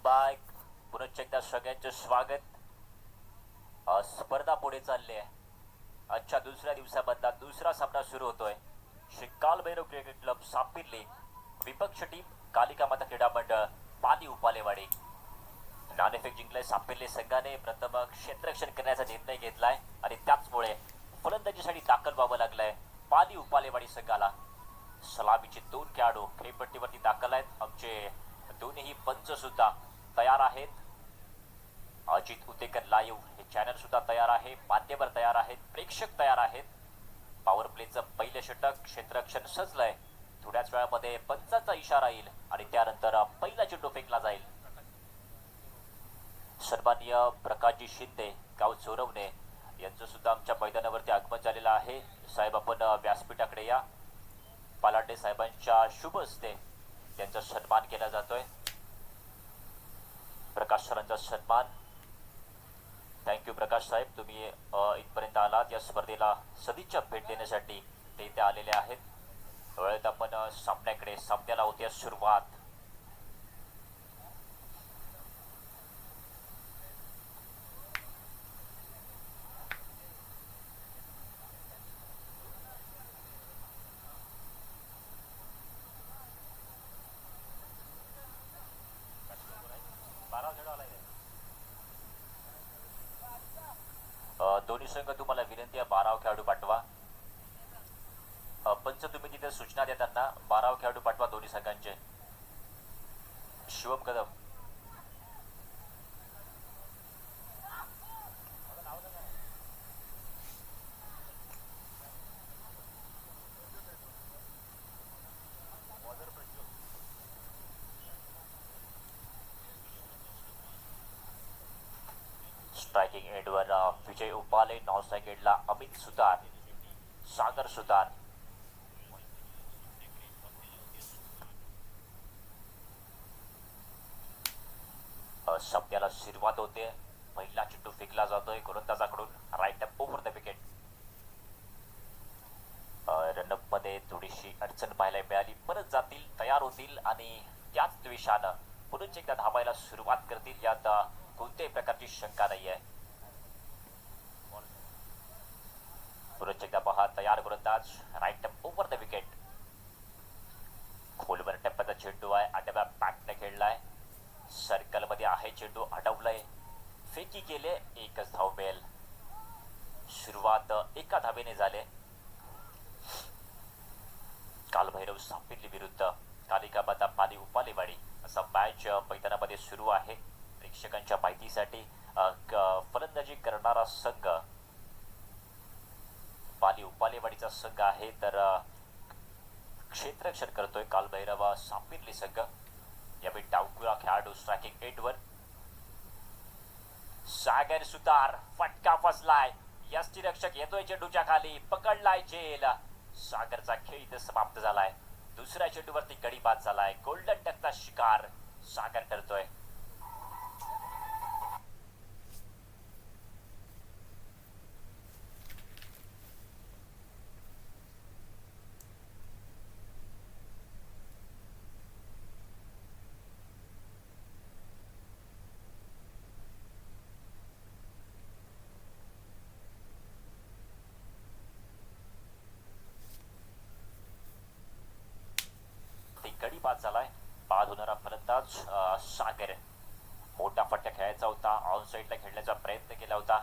Back. पुनश्च एकदा सगळ्यांचं स्वागत. स्पर्धा पुढे चालली आहे. आजच्या दुसऱ्या दिवसामधला दुसरा सामना सुरू होतोय. श्री कालभैरव क्रिकेट क्लब सापिर्ली विपक्ष टीम कालिका माता क्रीडा मंडळ पाली उपालेवाडी. नाणेफेक जिंकले सापिर्ली संघाने. प्रथम क्षेत्ररक्षण करण्याचा निर्णय घेतलाय आणि त्याचमुळे फलंदाजीसाठी दाखल व्हावं लागलंय पाली उपालेवाडी संघाला. सलामीचे 2 खेळाडू खेळपट्टीवरती दाखल आहेत. आमचे दोन्ही पंच सुद्धा तयार आहेत. अजित उतेकर लाईव्ह हे चॅनल सुद्धा तयार आहे. माध्यमवर तयार आहेत. प्रेक्षक तयार आहेत. पॉवर प्लेचं पहिलं षटक क्षेत्ररक्षण सजलंय. थोड्याच वेळामध्ये पंचाचा इशारा येईल आणि त्यानंतर पहिला चेंडू फेकला जाईल. सन्माननीय प्रकाशजी शिंदे गाव चोरवणे यांचं सुद्धा आमच्या मैदानावरती आगमन झालेलं आहे. साहेब आपण व्यासपीठाकडे या. पालांडे साहेबांच्या शुभ हस्ते त्यांचा सन्मान केला जातोय. प्रकाश सरांचा सन्मान. थँक्यू प्रकाश साहेब, तुम्ही इथपर्यंत आलात. या स्पर्धेला सदिच्छा भेट देण्यासाठी ते इथे आलेले आहेत. वेळेत आपण सामन्याला होते सुरुवात. दोन्ही संघ तुम्हाला विनंती आहे 12 खेळाडू पाठवा. पंच तुम्ही तिथे सूचना देताना 12 खेळाडू पाठवा दोन्ही संघांचे. शिवम कदम. स्ट्रायकिंग एंडवर विजय उपाले. नॉन स्ट्राइक एंडला अमित सुतार, सागर सुतार. सामन्याला सुरुवात होते. पहिला चेंडू फेकला जातोय गोलंदाजाकडून right up over the wicket. Run up मध्ये थोडीशी अडचण पाहायला मिळाली. परत जातील, तयार होतील आणि त्याच द्वेषानं पुन्हा एकदा धावायला सुरुवात करतील. यात कोणत्याही प्रकारची शंका नाही आहे. पुन्हा एकदा पहा, तयार गोलंदाज right up over the wicket. खोलवर टप्प्याचा चेंडू आहे. आठव्या बॅटने खेळलाय. सर्कल मध्ये आहे चेंडू, अडवलाय, फेकी केले. एकच धाव मिळेल. सुरुवात एका धावेने झाले. कालभैरव सापिर्ली विरुद्ध कालिका माता पाली उपालेवाडी असा मॅच मैदानामध्ये सुरू आहे. प्रेक्षकांच्या माहितीसाठी फलंदाजी करणारा संघ पाली उपालेवाडीचा संघ आहे. तर क्षेत्ररक्षण करतोय कालभैरव सापिर्ली संघ. यावेळी डावकुरा खेळाडू स्ट्रायकिंग एंडवर. सागर सुतार, फटका फसलाय. यष्टीरक्षक येतोय चेंडूच्या खाली, पकडलाय झेल. सागरचा खेळ इथे समाप्त झालाय. दुसऱ्या चेंडूवरती गडी बाद झालाय. गोल्डन डकचा शिकार सागर करतोय. गडी बाद झालाय. बाद होणारा फलंदाज सागर. मोठा फटका खेळायचा होता. ऑन साईडला खेळण्याचा प्रयत्न केला होता.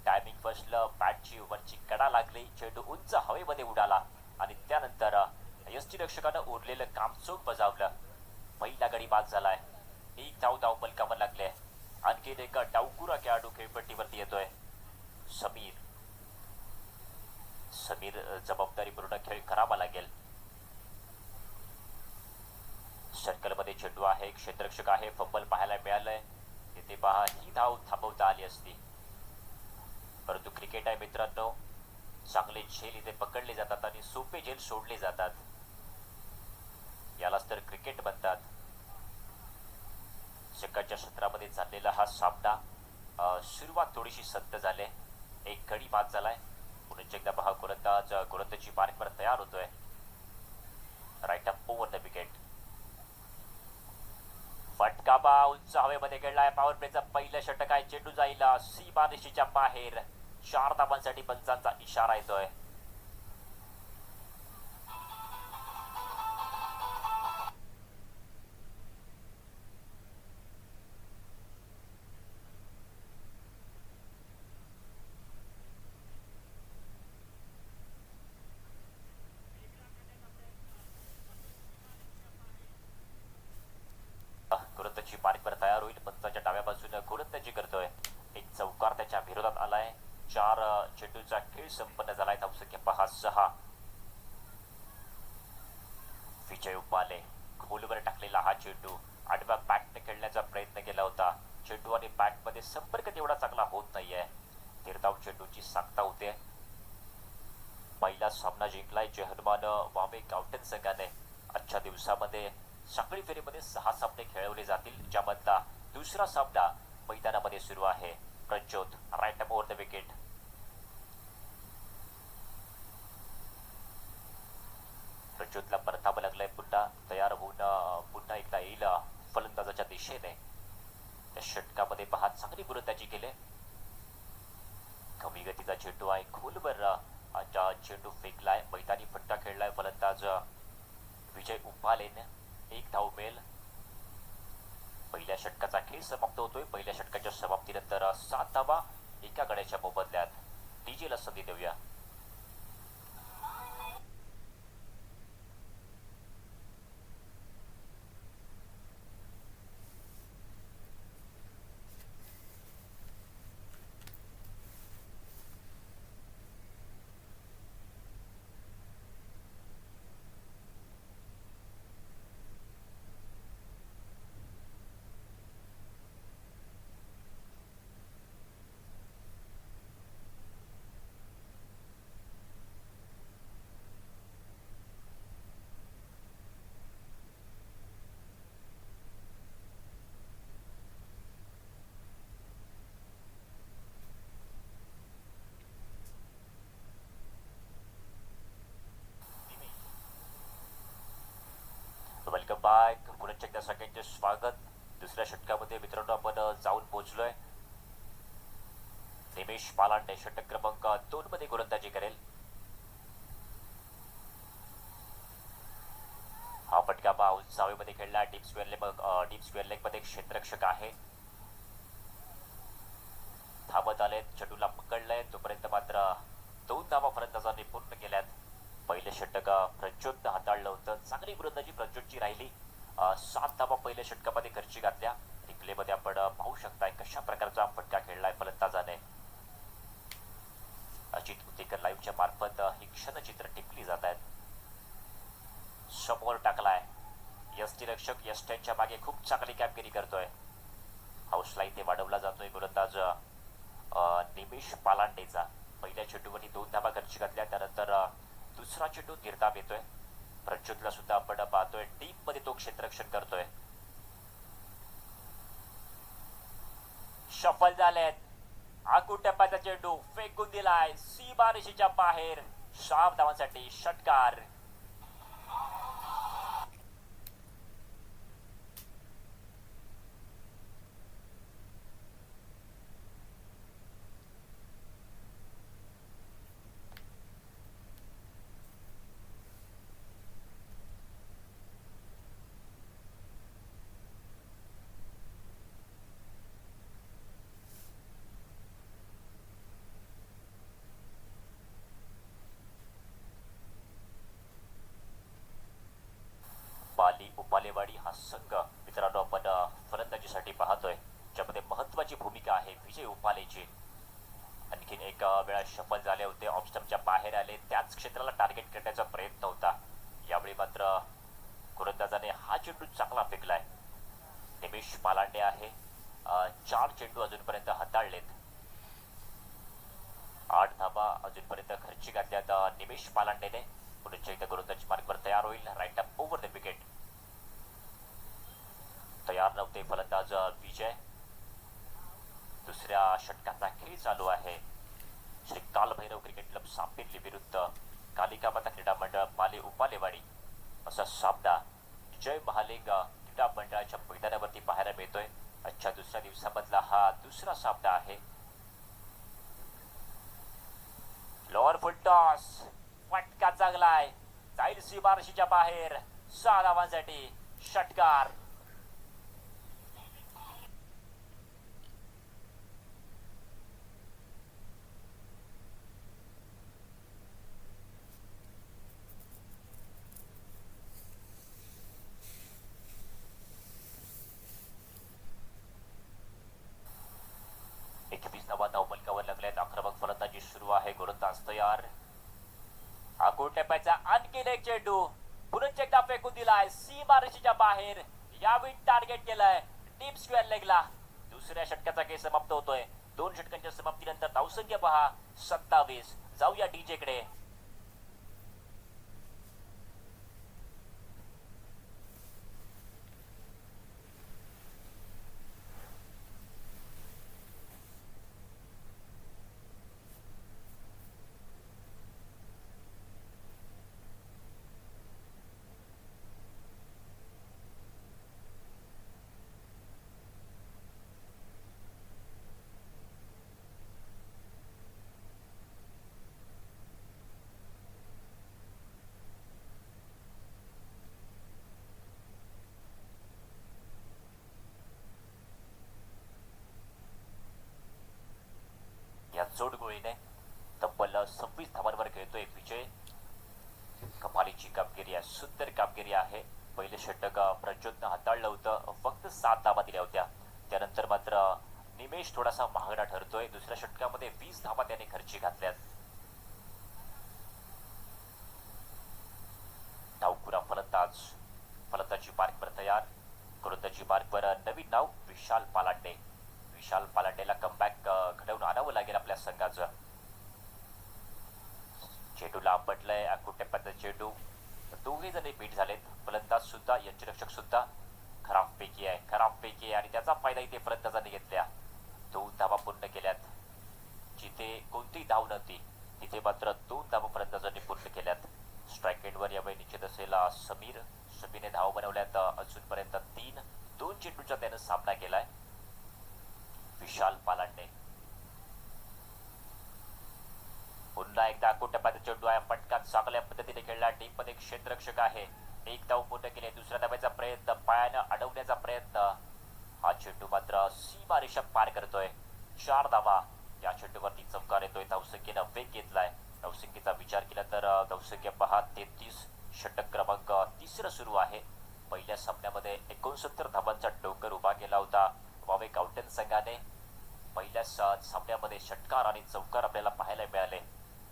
टायमिंग फसलं. बॅटची वरची कडा लागली. चेंडू उंच हवेमध्ये उडाला आणि त्यानंतर यष्टीरक्षकानं उरलेलं काम चोख बजावलं. पहिला गडी बाद झालाय. एक धाव पलकावर लागले. आणखीन एक डावकुरा खेळाडू खेळपट्टीवरती येतोय. समीर जबाबदारीपूर्ण खेळ करावा लागेल. सर्कलमध्ये चेंडू आहे. क्षेत्ररक्षक आहे. फंबल पाहायला मिळालंय. इथे पहा, ही धाव थांबवता आली असती. परंतु क्रिकेट आहे मित्रांनो. चांगले झेल इथे पकडले जातात आणि सोपे झेल सोडले जातात. यालाच तर क्रिकेट म्हणतात. सकाळच्या सत्रामध्ये चाललेला हा सामना सुरुवात थोडीशी संत झाले. एक गडी बाद झालाय. पुन्हा एकदा पहा, गोलंदाजी मार्कवर तयार होतोय. Right up over the wicket. फटका बा उंच हवेमध्ये गेलाय. पॉवर प्लेचा पहिलं षटक आहे. चेंडू जाईल सीमारेषेच्या बाहेर. 4 धावांसाठी पंचांचा इशारा येतोय. गोलंदाजी मार्कवर तयार होईल. पंचाच्या डाव्या बाजूने गोलंदाजी करतोय. एक चौकार त्याच्या विरोधात आलाय. 4 चेंडूचा खेळ संपन्न झालाय. धावसंख्या पहा 6. विजय उपाले खोलवर टाकलेला हा चेंडू आडव्या बॅटने खेळण्याचा प्रयत्न केला होता. चेंडू आणि बॅटमध्ये संपर्क तेवढा चांगला होत नाहीये. निर्धाव चेंडूची सांगता होते. पहिला सामना जिंकलाय जय हनुमान वावे गावठण संघाने. आजच्या दिवसामध्ये साखळी फेरीमध्ये 6 सामने खेळवले जातील, ज्यामधला दुसरा सामना मैदानामध्ये सुरू आहे. Prajyot right up over the wicket. प्रज्योतला परतावं लागलंय. पुन्हा तयार होऊन पुन्हा एकदा येईल फलंदाजाच्या दिशेने. त्या षटकामध्ये पहा चांगली गोलंदाजी केली. कमी गतीचा चेंडू आहे. खोलवर चेंडू फेकलाय. मैदानी फटका खेळलाय फलंदाज विजय उपालेने. 1 धाव मिळेल. पहिल्या षटकाचा खेळ समाप्त होतोय. पहिल्या षटकाच्या समाप्तीनंतर 7 धावा एका गड्याच्या मोबदल्यात. डीजेला संधी देऊया. Welcome back. पुन्हा एकदा सगळ्यांचे स्वागत. दुसऱ्या षटकामध्ये मित्रांनो आपण जाऊन पोहोचलोय. निमेश पालांडे षटक क्रमांक 2 मध्ये गोलंदाजी करेल. हा फटका उंच हवेमध्ये खेळला. डीप स्क्वेअर लेग मध्ये क्षेत्ररक्षक आहे. धावत आले. चेंडूला पकडलंय. तोपर्यंत मात्र 2 धावा फलंदाजांनी पूर्ण केल्यात. पहिले षटक प्रज्योतनं हाताळलं होतं. चांगली गोलंदाजी प्रज्योतची राहिली. 7 धावा पहिल्या षटकामध्ये खर्ची घातल्या. रिप्ले मध्ये आपण पाहू शकताय कशा प्रकारचा फटका खेळलाय फलंदाजाने. अजित उतेकर लाईव्हच्या मार्फत ही क्षणचित्र टिपली जात आहेत. समोर टाकलाय. यष्टीरक्षक यष्ट्यांच्या मागे खूप चांगली कामगिरी करतोय. हौसला इथे वाढवला जातोय गोलंदाज निमेश पालांडेचा. पहिल्या चेंडूवरती 2 धावा खर्ची घातल्या. त्यानंतर दुसरा चेंडू निर्धाव येतोय. प्रज्योतला सुद्धा आपण पाहतोय डीप मध्ये तो क्षेत्ररक्षण करतोय. सफल झालेत. आखूड टप्प्याचा चेंडू फेकून दिलाय सीमारेषेच्या बाहेर. 7 धावांसाठी षटकार. उपालेवाडी हा संघ मित्रांनो आपण फलंदाजीसाठी पाहतोय, ज्यामध्ये महत्वाची भूमिका आहे विजय उपालेची. आणखीन एक वेळा सफल झाले होते. ऑफस्टंपच्या बाहेर आले. त्याच क्षेत्राला टार्गेट करण्याचा प्रयत्न होता. यावेळी मात्र गोलंदाजाने हा चेंडू चांगला फेकलाय. निमेश पालांडे आहे. 4 चेंडू अजूनपर्यंत हाताळलेत. 8 धावा अजूनपर्यंत खर्ची घातल्यात निमेश पालांडेने. पुढच्या इथं गोलंदाजी मार्गवर तयार होईल. Right up over the wicket. तयार नव्हते फलंदाज विजय. दुसऱ्या षटकाचा खेळ चालू आहे. श्री कालभैरव क्रिकेट क्लब सापिर्ली विरुद्ध कालिका माता क्रीडा मंडळ पाले उपालेवाडी असा सामना जय महालिंग क्रीडा मंडळाच्या मैदानावरती मिळतोय. आजच्या दुसऱ्या दिवसामधला हा दुसरा सामना आहे. लोअर फुल टॉस, फटका चांगलाय, जाईल सीमारेषेच्या बाहेर. 6 धावांसाठी षटकार. धावपलकावर लागल्यात. आक्रमक फलंदाजी सुरू आहे. गोलंदाज तयार. आखूड टप्प्याचा आणखी एक चेंडू पुन्हा एकदा फेकून दिलाय सीमारेषेच्या बाहेर. यावेळी टार्गेट केलंय डीप स्क्वेअर लेगला. दुसऱ्या षटकाचा खेळ समाप्त होतोय. 2 षटकांच्या समाप्तीनंतर धावसंख्या पहा 27. जाऊया डीजे कडे. या जोडगोळीने तब्बल 26 धावांवर खेळतोय विजय. कमालीची कामगिरी आहे, सुंदर कामगिरी आहे. पहिले षटक प्रज्योतनं हाताळलं होतं, फक्त 7 धावा दिल्या होत्या. त्यानंतर मात्र निमेश थोडासा महागडा ठरतोय. दुसऱ्या षटकामध्ये 20 धावा त्याने खर्ची घातल्यात. डावखुरा फलंदाज, फलंदाजी मार्कवर तयार. गोलंदाजी मार्कवर नवीन नाव विशाल पालांडे. विशाल पालांडेला कमबॅक घडवून आणावं लागेल आपल्या संघाचं. चेंडूला आपटलंय. आखूड टप्प्यात चेंडू, दोघे जण बीट झालेत. फलंदाज सुद्धा, यष्टिरक्षक सुद्धा. खराब पैकी आहे आणि त्याचा फायदा इथे फलंदाजांनी घेतल्या. 2 धावा पूर्ण केल्यात. जिथे कोणतीही धाव नव्हती तिथे मात्र 2 धावा फलंदाजांनी पूर्ण केल्यात. स्ट्राईक एंडवर यावेळी निश्चित असेल समीर. समीरने धाव बनवल्यात अजूनपर्यंत 3. 2 चेंडूचा त्यानं सामना केलाय. विशाल पालांडे पुन्हा एकदा आखूड टप्प्यात चेंडू आहे. फटका चांगल्या पद्धतीने खेळला. टीम मध्ये क्षेत्ररक्षक आहे. 1 धाव पूर्ण केली. दुसऱ्या धाव्याचा प्रयत्न, पायानं अडवण्याचा प्रयत्न. हा चेंडू मात्र सीमारेषा पार करतोय. 4 धावा या चेंडूवरती चमकार येतोय. धावसंख्येनं वेग घेतलाय. धावसंख्येचा विचार केला तर धावसंख्या पहा 33. षटक क्रमांक 3 सुरू आहे. पहिल्या सामन्यामध्ये 69 धावांचा डोंगर उभा केला होता वावे गावठण संघाने. पहिल्या सामन्यामध्ये षटकार आणि चौकार आपल्याला पाहायला मिळाले.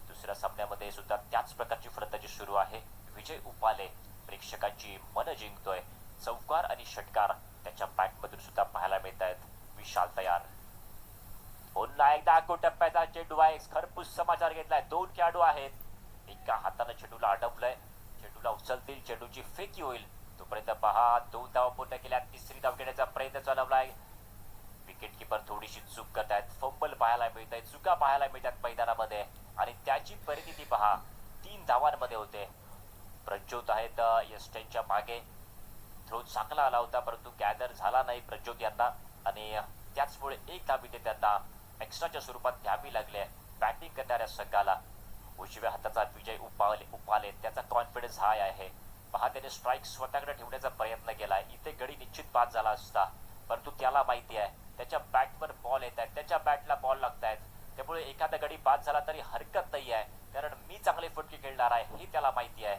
दुसऱ्या सामन्यामध्ये सुद्धा त्याच प्रकारची फलंदाजी सुरू आहे. विजय उपाले प्रेक्षकांची मन जिंकतोय. चौकार आणि षटकार त्याच्या बॅटमधून सुद्धा पाहायला मिळत आहेत. विशाल तयार. पुन्हा एकदा आखूड टप्प्याचा चेंडू आहे. खरपूस समाचार घेतलाय. 2 खेळाडू आहेत. एका हाताने चेंडूला अडवलंय. चेंडूला उचलतील, चेंडूची फेकी होईल तोपर्यंत पहा 2 धावा पूर्ण केल्या. 3री धाव घेण्याचा प्रयत्न चालवलाय. विकेट किपर थोडीशी चूक करत आहेत. फंबल पाहायला मिळत आहे, चुका पाहायला मिळतात मैदानामध्ये आणि त्याची परिस्थिती पहा 3 धावांमध्ये होते. प्रज्योत आहेत यस्टेनच्या मागे. थ्रो चांगला आला होता परंतु गॅदर झाला नाही प्रज्योत यांना आणि त्याचमुळे 1 धाव इथे त्यांना एक्स्ट्राच्या स्वरूपात घ्यावी लागले बॅटिंग करणाऱ्या संघाला. उजव्या हाताचा विजय उपाले त्याचा कॉन्फिडन्स हाय आहे. पहा त्याने स्ट्राईक स्वतःकडे ठेवण्याचा प्रयत्न केलाय. इथे गडी निश्चित बाद झाला असता परंतु त्याला माहिती आहे त्याच्या बॅटवर बॉल येत आहेत, त्याच्या बॅटला बॉल लागत आहेत. त्यामुळे एखादा गडी बाद झाला तरी हरकत नाही आहे, कारण मी चांगले फटके खेळणार आहे हे त्याला माहिती आहे.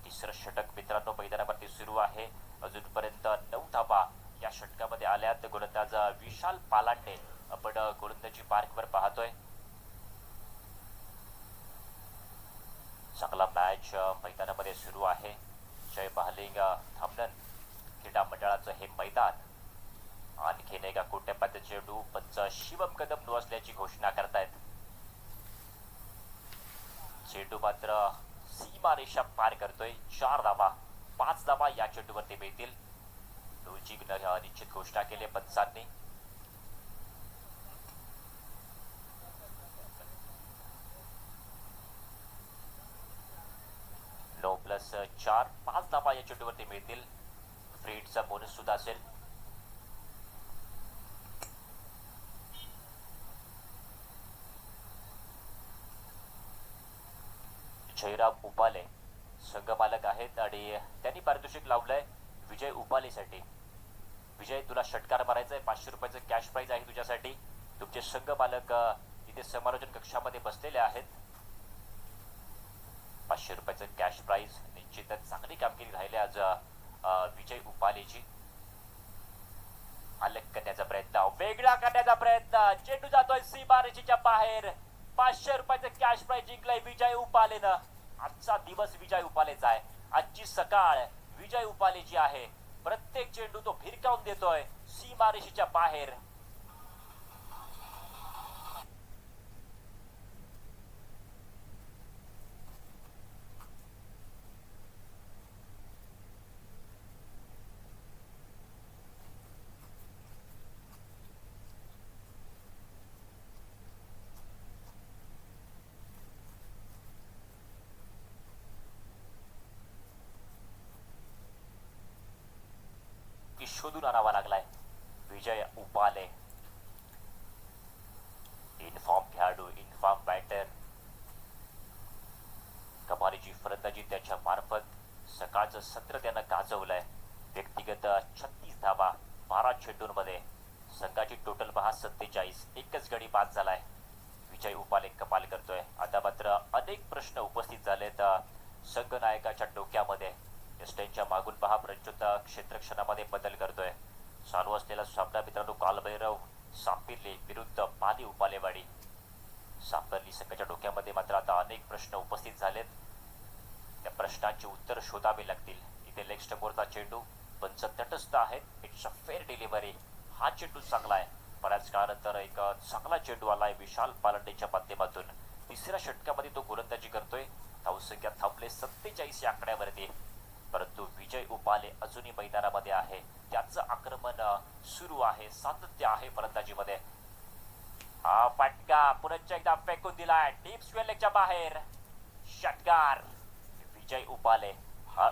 3रं षटक मित्रांनो मैदानावरती सुरू आहे. अजूनपर्यंत 9 धावा या षटकामध्ये आल्यात. गोलंदाज विशाल पालांडे आपण गोलंदाजी पार्कवर पाहतोय. चांगला मॅच मैदानामध्ये सुरू आहे. जय महालिंग थांबलन क्रीडा मंडळाचं हे मैदान. आणखीन एका कोट्यपात चेंडू पंच शिवम कदम नो असल्याची घोषणा करतायत. चेंडू मात्र सीमारेषा पार करतोय. 4 धावा, 5 धावा या चेंडूवरती मिळतील. नोची निश्चित घोषणा केली पंचांनी. नो प्लस 4, 5 धावा या चेंडूवरती मिळतील. फ्रीडचा बोनस सुद्धा असेल. उपाले संघ मालक आहेत आणि त्यांनी पारितोषिक लावलंय विजय उपालेसाठी. विजय, तुला षटकार मारायचा आहे. 500 रुपयाचं कॅश प्राइज आहे तुझ्यासाठी. तुमचे संघ मालक इथे समालोचन कक्षामध्ये बसलेले आहेत. 500 रुपयाचं कॅश प्राइज. निश्चितच चांगली कामगिरी राहिली आज विजय उपालेची. अलग करण्याचा प्रयत्न, वेगळा करण्याचा प्रयत्न, चेंडू जातोय सीमारेषेच्या बाहेर. 500 रुपयाचं कॅश प्राइज जिंकलंय विजय उपालेनं. आजचा दिवस विजय उपालेचा आहे. आजची सकाळ विजय उपालेची आहे. प्रत्येक चेंडू तो भिरकावून देतोय सीमारेषेच्या बाहेर. शोधून आणावा लागलाय विजय उपाले. इनफॉर्म खेळाडू, इनफॉर्म बॅटर. कमालीची फलंदाजी त्याच्या मार्फत सकाळचं सत्र त्यानं गाजवलंय. व्यक्तिगत 36 धावा 12 चेंडूंमध्ये. संघाची टोटल पहा 47. एकच गडी बाद झालाय. विजय उपाले कमाल करतोय. आता मात्र अनेक प्रश्न उपस्थित झालेत संघ नायकाच्या डोक्यामध्ये. एस्टेनच्या मागून पहा प्रज्योत क्षेत्रक्षणामध्ये बदल करतोय. चालू असलेला सामना मित्रांनो कालभैरव सापिर्ली विरुद्ध पाली उपालेवाडी. सापिर्ली संघाच्या डोक्यामध्ये मात्र आता अनेक प्रश्न उपस्थित झालेत. त्या प्रश्नांची उत्तर शोधावी लागतील. इथे लेग स्टंपवरचा चेंडू पंच तटस्थ आहेत. It's a fair delivery. हा चेंडू चांगला आहे. बऱ्याच काळानंतर एक चांगला चेंडू आलाय विशाल पालंडेच्या माध्यमातून. तिसऱ्या षटकामध्ये तो गोलंदाजी करतोय. धावसंख्या थांबले 47 या आकड्यावरती. परंतु विजय उपाले अजूनही मैदानामध्ये आहे. त्याचं आक्रमण सुरू आहे. सातत्य आहे फलंदाजीमध्ये. हा फटका पुन्हा एकदा फेकून दिलाय डीप स्क्वेअर लेगच्या बाहेर. षटकार विजय उपाले. हा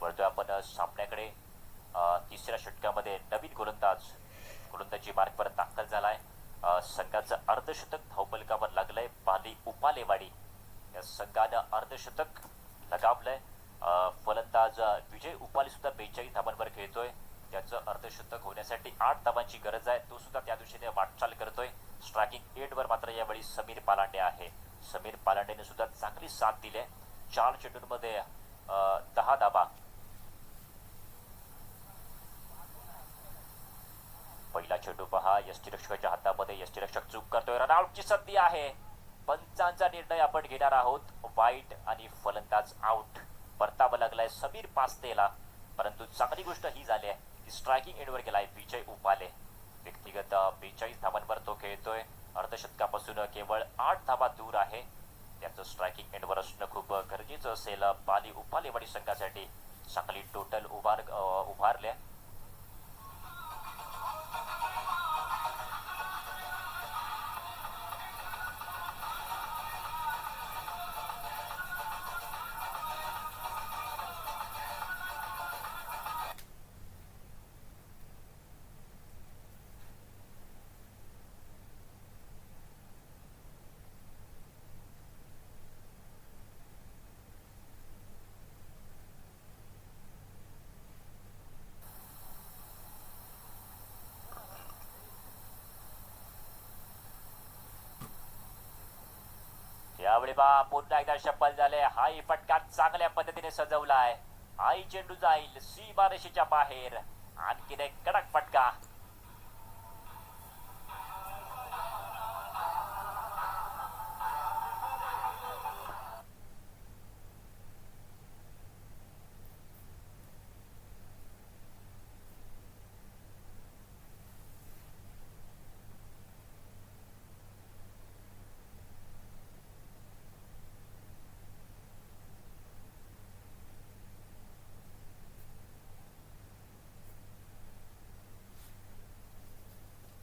वळतोय आपण सामन्याकडे. तिसऱ्या षटकामध्ये नवीन गोलंदाजी मार्गवर दाखल झालाय. संघाचं अर्धशतक धावफलकावर लागलंय पाली उपालेवाडी. या संघानं अर्धशतक लगावलंय. फलंदाज विजय उपाले सुद्धा 42 धावांवर खेळतोय. त्याचं अर्धशतक होण्यासाठी 8 धावांची गरज आहे. तो सुद्धा त्या दिशेने वाटचाल करतोय. स्ट्रायकिंग एंडवर मात्र यावेळी समीर पालांडे आहे. समीर पालांडेने सुद्धा चांगली साथ दिली. 4 चेंडूंमध्ये 10 धावा. पहिला चेंडू पहा यष्टीरक्षकाच्या हातामध्ये. यष्टीरक्षक चूक करतोय. रनआउटची संधी आहे. पंचांचा निर्णय आपण घेणार आहोत. वाईट आणि फलंदाज आउट. परतावा लागलाय समीर पास्तेला. परंतु चांगली गोष्ट ही झाली आहे की स्ट्रायकिंग एंडवर गेलाय विजय उपाले. व्यक्तिगत 42 धावांवर तो खेळतोय. अर्धशतकापासून केवळ 8 धावा दूर आहे. त्याचं स्ट्रायकिंग एंडवर असणं खूप गरजेचं असेल पाली उपालेवाडी संघासाठी. चांगली टोटल उभारल्या. यावेळी पुन्हा एकदा शफल झाले. हाही फटका चांगल्या पद्धतीने सजवलाय. आई चेंडू जाईल सीमारेषेच्या बाहेर. आणखीन एक कडक फटका.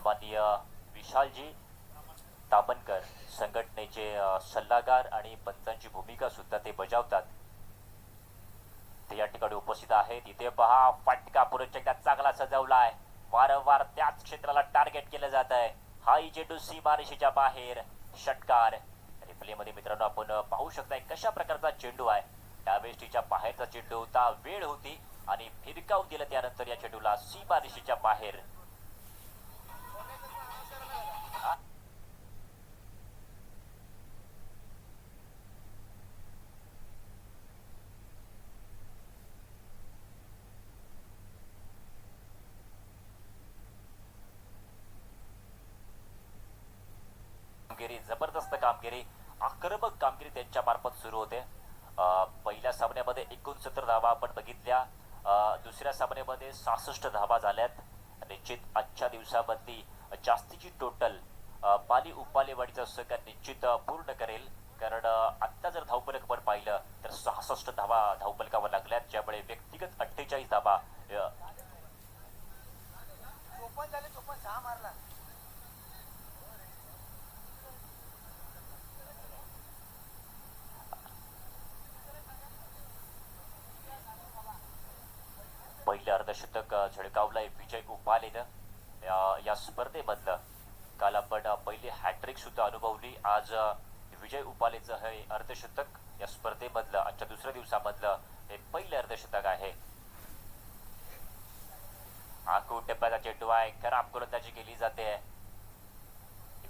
माननीय विशालजी तापनकर संघटनेचे सल्लागार आणि पंचांची भूमिका सुद्धा ते बजावतात, ते या ठिकाणी उपस्थित आहेत. इथे पहा फटका पुरस्कार चांगला सजवलाय. वारंवार त्याच क्षेत्राला टार्गेट केलं जात आहे. हाही चेंडू सीमारेषेच्या बाहेर. षटकार. रिप्ले मध्ये मित्रांनो आपण पाहू शकता कशा प्रकारचा चेंडू आहे. डावेष्टीच्या बाहेरचा चेंडू होता, वेळ होती आणि फिरकावून दिलं. त्यानंतर या चेंडूला सीमारेषेच्या बाहेर. जबरदस्त कामगिरी, आक्रमक कामगिरी त्यांच्या मार्फत सुरू होते. पहिल्या सामन्यामध्ये 69 धावा आपण बघितल्या. दुसऱ्या सामन्यामध्ये 66 धावा झाल्यात. निश्चित आजच्या दिवसामधली जास्तीची टोटल पाली उपालेवाडीचा संघ निश्चित पूर्ण करेल, कारण आत्ता जर धावफलक आपण पाहिलं तर 66 धावा धावफलकावर लागल्यात, ज्यामुळे व्यक्तिगत 48 धावा पहिलं अर्धशतक झळकावलंय विजय उपालेनं या स्पर्धेमधलं. काल आपण पहिली हॅट्रिक सुद्धा अनुभवली. आज विजय उपालेचं हे अर्धशतक या स्पर्धेमधलं आजच्या दुसऱ्या दिवसामधलं हे पहिलं अर्धशतक आहे. आखू टप्प्याचा चेंडू आहे, खराब गोलंदाजी केली जाते.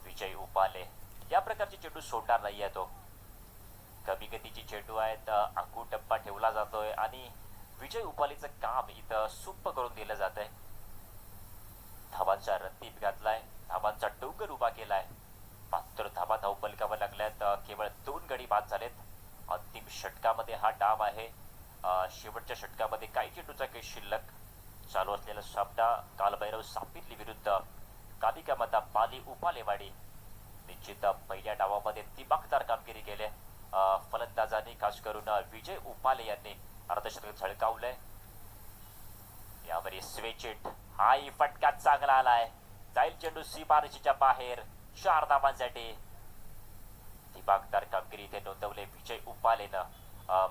विजय उपाले या प्रकारचे चेंडू सोडणार नाहीये. तो कमी गतीची चेंडू आहेत, आखू टप्पा ठेवला जातोय आणि विजय उपालीचं काम इथं सोपं करून दिलं जात आहे. धावांचा रत्तीप घातलाय, धावांचा डोंगर उभा केलाय. 72 धावा धावफलकावर लागल्यात. केवळ 2 गडी बाद झालेत. अंतिम षटकामध्ये हा डाव आहे. शेवटच्या षटकामध्ये काही चेंडूचा काही शिल्लक. चालू असलेला सामना कालभैरव सापिर्ली विरुद्ध कालिका माता पाली उपालेवाडी. निश्चित पहिल्या डावामध्ये दिमागदार कामगिरी केली फलंदाजांनी, खास करून विजय उपाले यांनी अर्धशतक झळकावलंय. यावर स्वेचिट हाही फटका चांगला आलाय. जाईल चेंडू सीमारेषेच्या बाहेर. 4 धावांसाठी. दिमागदार कामगिरी इथे नोंदवले विजय उपालेनं.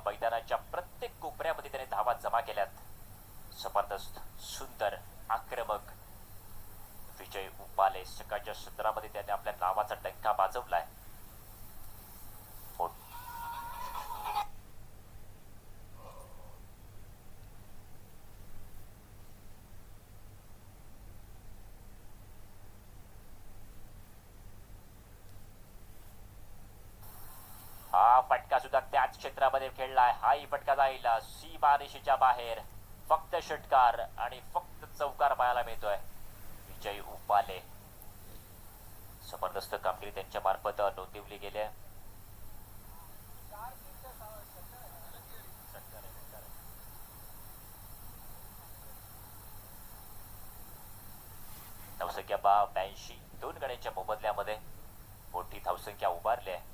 मैदानाच्या प्रत्येक कोपऱ्यामध्ये त्याने धावा जमा केल्यात. जबरदस्त, सुंदर, आक्रमक विजय उपाले. सकाळच्या सत्रामध्ये त्याने आपल्या नावाचा डंका वाजवलाय. हा फटका सुद्धा त्याच क्षेत्रामध्ये खेळलाय. हाही फटका जाईल सीमारेषेच्या बाहेर. फक्त षटकार आणि फक्त चौकार पाहायला मिळतोय. विजय उपाले जबरदस्त कामगिरी त्यांच्या मार्फत नोंदवली गेली आहे. धावसंख्या 82, 2 गड्यांच्या मोबदल्यामध्ये मोठी धावसंख्या उभारली आहे.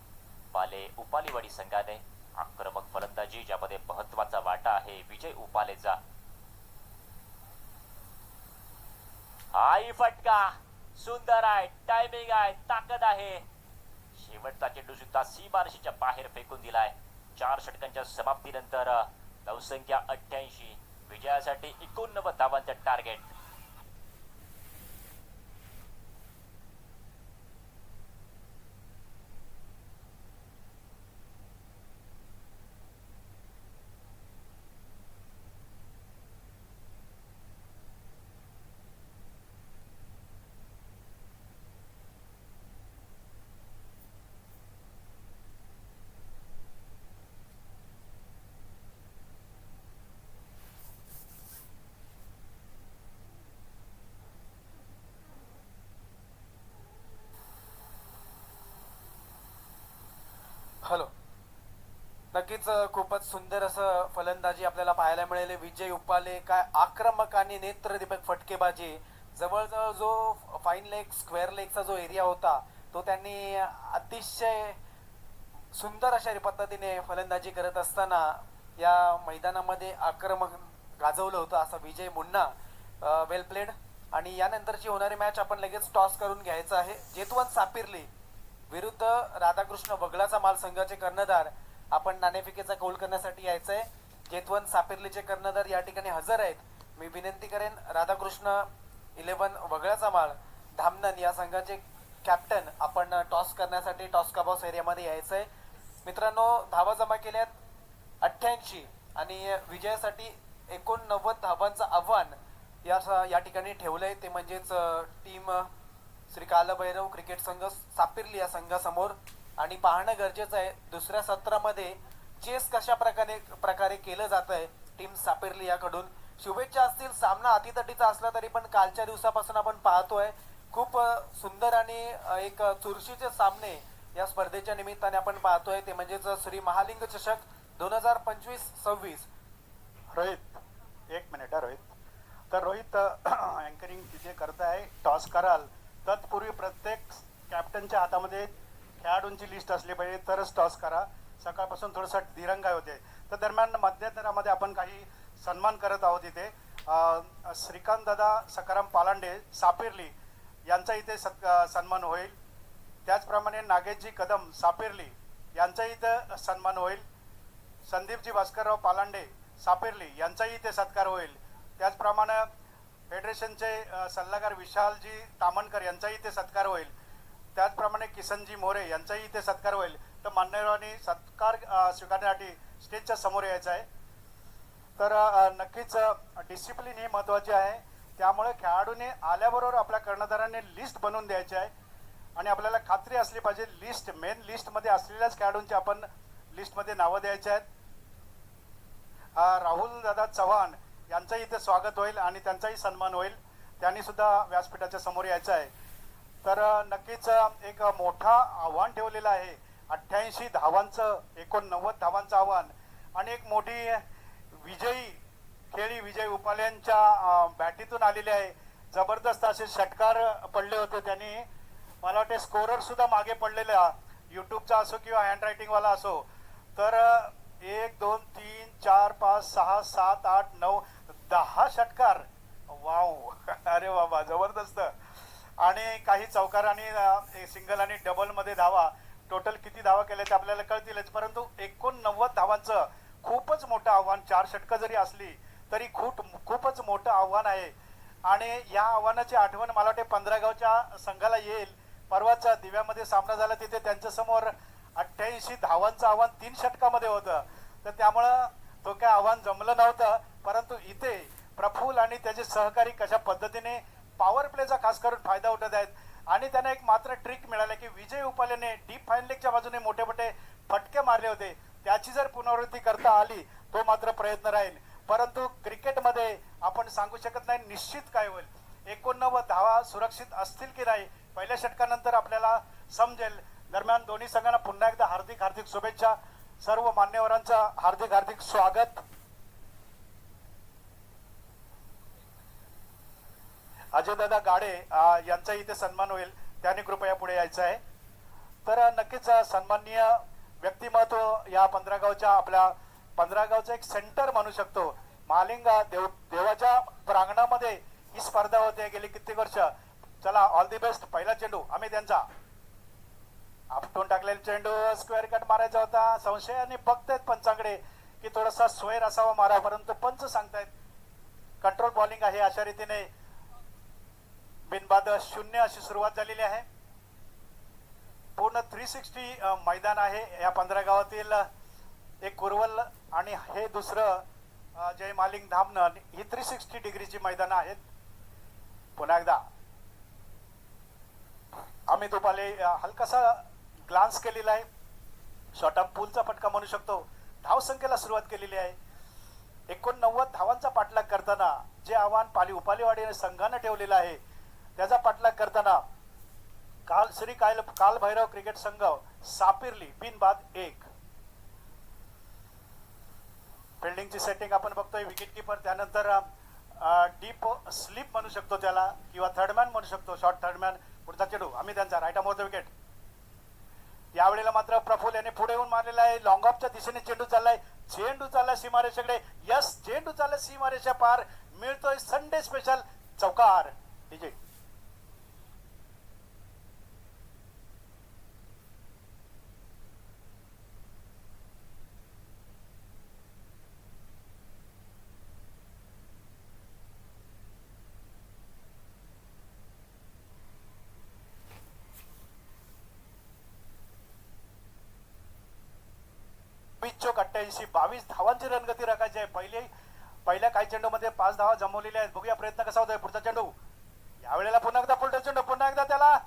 पाले उपालेवाडी संघाने. आक्रमक फलंदाजी ज्यामध्ये महत्वाचा वाटा आहे विजय उपालेचा. हाही फटका सुंदर आहे, टायमिंग आहे, ताकद आहे. शेवटचा चेंडू सुद्धा सीमारेषेच्या बाहेर फेकून दिलाय. 4 षटकांच्या समाप्तीनंतर धावसंख्या 88, विजयासाठी 89 धावांचं टार्गेट. नक्कीच खूपच सुंदर असं फलंदाजी आपल्याला पाहायला मिळाली. विजय उपाले काय आक्रमक आणि नेत्रदीपक फटकेबाजी. जवळजवळ जो फाईन लेग स्क्वेअर लेगचा जो एरिया होता तो त्यांनी अतिशय सुंदर अशा पद्धतीने फलंदाजी करत असताना या मैदानामध्ये आक्रमक गाजवलं होतं असा विजय मुन्ना. वेल प्लेड. आणि यानंतरची होणारी मॅच आपण लगेच टॉस करून घ्यायचं आहे. जेतवंत सापिर्ली विरुद्ध राधाकृष्ण वगळाचा माल संघाचे कर्णधार. आपण नाणेफेकीचा कौल करण्यासाठी यायचंय. जेतवंत सापिर्लीचे कर्णधार या ठिकाणी हजर आहेत. मी विनंती करेन राधाकृष्ण 11 वगळाचा माळ धामणन या संघाचे कॅप्टन आपण टॉस करण्यासाठी टॉस कबॉस एरियामध्ये यायचंय. मित्रांनो धावा जमा केल्यात 88 आणि विजयासाठी 89 धावांचं आव्हान या ठिकाणी ठेवलंय. ते म्हणजेच टीम श्री कालभैरव क्रिकेट संघ सापिर्ली या संघासमोर. आणि पाहणं गरजेचं आहे दुसऱ्या सत्रामध्ये चेस कशा प्रकारे केलं जात आहे टीम सापिर्ली याकडून. शुभेच्छा असतील. सामना अतितटीचा असला तरी पण कालच्या दिवसापासून आपण पाहतोय खूप सुंदर आणि एक चुरशीचे सामने या स्पर्धेच्या निमित्ताने आपण पाहतोय. ते म्हणजेच श्री महालिंग चषक 2025-26. रोहित एक मिनिट रोहित. तर रोहित अँकरिंग तिथे करताय टॉस कराल तत्पूर्वी प्रत्येक कॅप्टनच्या हातामध्ये खेळाडूंची लिस्ट असली पाहिजे तरच टॉस करा. सकाळपासून थोडंसं दिरंगाई होते. तर दरम्यान मध्यंतरामध्ये आपण काही सन्मान करत आहोत. इथे श्रीकांत दादा सकाराम पालांडे सापिर्ली यांचा इथे सन्मान होईल. त्याचप्रमाणे नागेशजी कदम सापिर्ली यांचाही इथं सन्मान होईल. संदीपजी भास्करराव पालांडे सापिर्ली यांचाही इथे सत्कार होईल. त्याचप्रमाणे फेडरेशनचे सल्लागार विशालजी तामणकर यांचाही इथे सत्कार होईल. त्याचप्रमाणे किसनजी मोरे यांचाही इथे सत्कार होईल. तर मान्यवरांनी सत्कार स्वीकारण्यासाठी स्टेजच्या समोर यायचं आहे. तर नक्कीच डिसिप्लिन ही महत्त्वाची आहे. त्यामुळे खेळाडूने आल्याबरोबर आपल्या कर्णधारांनी लिस्ट बनवून द्यायची आहे आणि आपल्याला खात्री असली पाहिजे लिस्ट मेन लिस्टमध्ये असलेल्याच खेळाडूंची आपण लिस्टमध्ये नावं द्यायची आहेत. राहुल दादा चव्हाण यांचंही इथे स्वागत होईल आणि त्यांचाही सन्मान होईल. त्यांनी सुद्धा व्यासपीठाच्या समोर यायचं आहे. तर नक्कीच एक मोठा आव्हान ठेवलेलं आहे. 88 धावांचं 89 धावांचं आव्हान आणि एक मोठी विजयी खेळी विजय उपाले यांच्या बॅटीतून आलेली आहे. जबरदस्त असे षटकार पडले होते. त्यांनी मला वाटते स्कोरर सुद्धा मागे पडलेला यूट्यूबचा असो किंवा हँडरायटिंगवाला असो. तर 1 2 3 4 5 6 7 8 9 10 षटकार. वाव अरे बाबा जबरदस्त. आणि काही चौकार आणि सिंगल आणि डबलमध्ये धावा टोटल किती धावा केल्या ते आपल्याला कळतीलच. परंतु 89 धावांचं खूपच मोठं आव्हान 4 षटकं जरी असली तरी खूपच मोठं आव्हान आहे. आणि या आव्हानाची आठवण मला वाटते 15 गावच्या संघाला येईल. परवाचा दिव्यामध्ये सामना झाला तिथे त्यांच्यासमोर 88 धावांचं आव्हान 3 षटकामध्ये होतं. तर त्यामुळं तो काय आव्हान जमलं नव्हतं. परंतु इथे प्रफुल्ल आणि त्याचे सहकारी कशा पद्धतीने पॉवर प्लेचा खास करून फायदा उठत आहेत. आणि त्यांना एक मात्र ट्रिक मिळालं की विजय उपालेने डीप फाईन लेगच्या बाजूने मोठे मोठे फटके मारले होते. त्याची जर पुनरावृत्ती करता आली तो मात्र प्रयत्न राहील. परंतु क्रिकेटमध्ये आपण सांगू शकत नाही निश्चित काय होईल. 89 धावा सुरक्षित असतील की नाही पहिल्या षटकानंतर आपल्याला समजेल. दरम्यान दोन्ही संघांना पुन्हा एकदा हार्दिक हार्दिक शुभेच्छा. सर्व मान्यवरांचं हार्दिक हार्दिक स्वागत. अजयदादा गाडे यांचा इथे सन्मान होईल. त्यांनी कृपया पुढे यायचं आहे. तर नक्कीच सन्माननीय व्यक्तिमत्व या 15 गावच्या आपल्या 15 गावचं एक सेंटर म्हणू शकतो. महालिंग देवाच्या प्रांगणामध्ये ही स्पर्धा होते गेली कित्येक वर्ष. चला ऑल दी बेस्ट. पहिला चेंडू अमित यांचा आपटून टाकलेला चेंडू स्क्वेअर कट मारायचा होता. संशयाने बघतायत पंचांकडे की थोडासा स्क्वेअर असावा मारा. परंतु पंच सांगतायत कंट्रोल बॉलिंग आहे. अशा रीतीने बिनबाद 0 अशी सुरुवात झालेली आहे. पूर्ण 360 मैदान आहे या 15 गावातील. एक कुरवल आणि हे दुसरं जय मालिंग धामणन ही 360 डिग्रीची मैदान आहेत. पुन्हा एकदा अमित उपाले हलकासा ग्लान्स केलेला आहे. शॉर्ट ऑफ पूलचा फटका म्हणू शकतो. धावसंख्येला सुरुवात केलेली आहे. 89 धावांचा पाठलाग करताना जे आव्हान उपालेवाडी संघानं ठेवलेलं आहे त्याचा पाठलाग करताना काल भैरव क्रिकेट संघ सापिर्ली बिनबाद 1. फिल्डिंगची सेटिंग आपण बघतोय. विकेट किपर त्यानंतर डीप स्लीप म्हणू शकतो त्याला, किंवा थर्डमॅन म्हणू शकतो, शॉर्ट थर्डमॅन. पुढचा चेंडू आम्ही त्यांचा राईट आर्म विकेट. यावेळेला मात्र प्रफुल याने पुढे येऊन मारलेला आहे. लॉंग ऑफच्या दिशेने चेंडू चाललाय. चेंडू चाललाय सीमारेषेकडे. यस, चेंडू चाललाय सीमारेषा पार. मिळतोय संडे स्पेशल चौकार. डीजे चोक 88, 22 धावांची रणगती राखायची आहे. पहिल्या काही चेंडूमध्ये 5 धावा जमवलेल्या आहेत. बघूया प्रयत्न कसा होतोय. पुढचा चेंडू यावेळेला पुन्हा एकदा पुढचा चेंडू, पुन्हा एकदा त्याला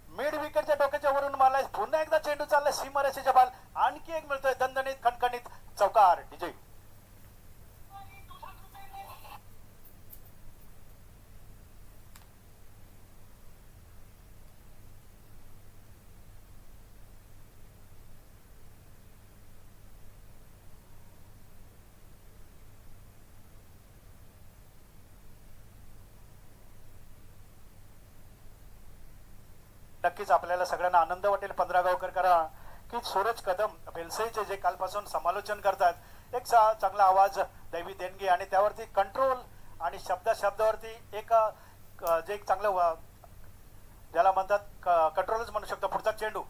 मिड विकेटच्या डोक्याच्या वरून मारलाय. पुन्हा एकदा चेंडू चाललाय सीमारेषेच्या बाल. आणखी एक मिळतोय दणदणीत खणखणीत चौकार. डीजे नक्कीच आपल्याला सगळ्यांना आनंद वाटेल 15 गावकर करा की सूरज कदम भेलसेचे जे कालपासून समालोचन करतात. एक चांगला आवाज, दैवी देणगी आणि त्यावरती कंट्रोल आणि शब्दावरती एक जे एक चांगलं ज्याला म्हणतात कंट्रोलच म्हणू शकतो. पुढचा चेंडू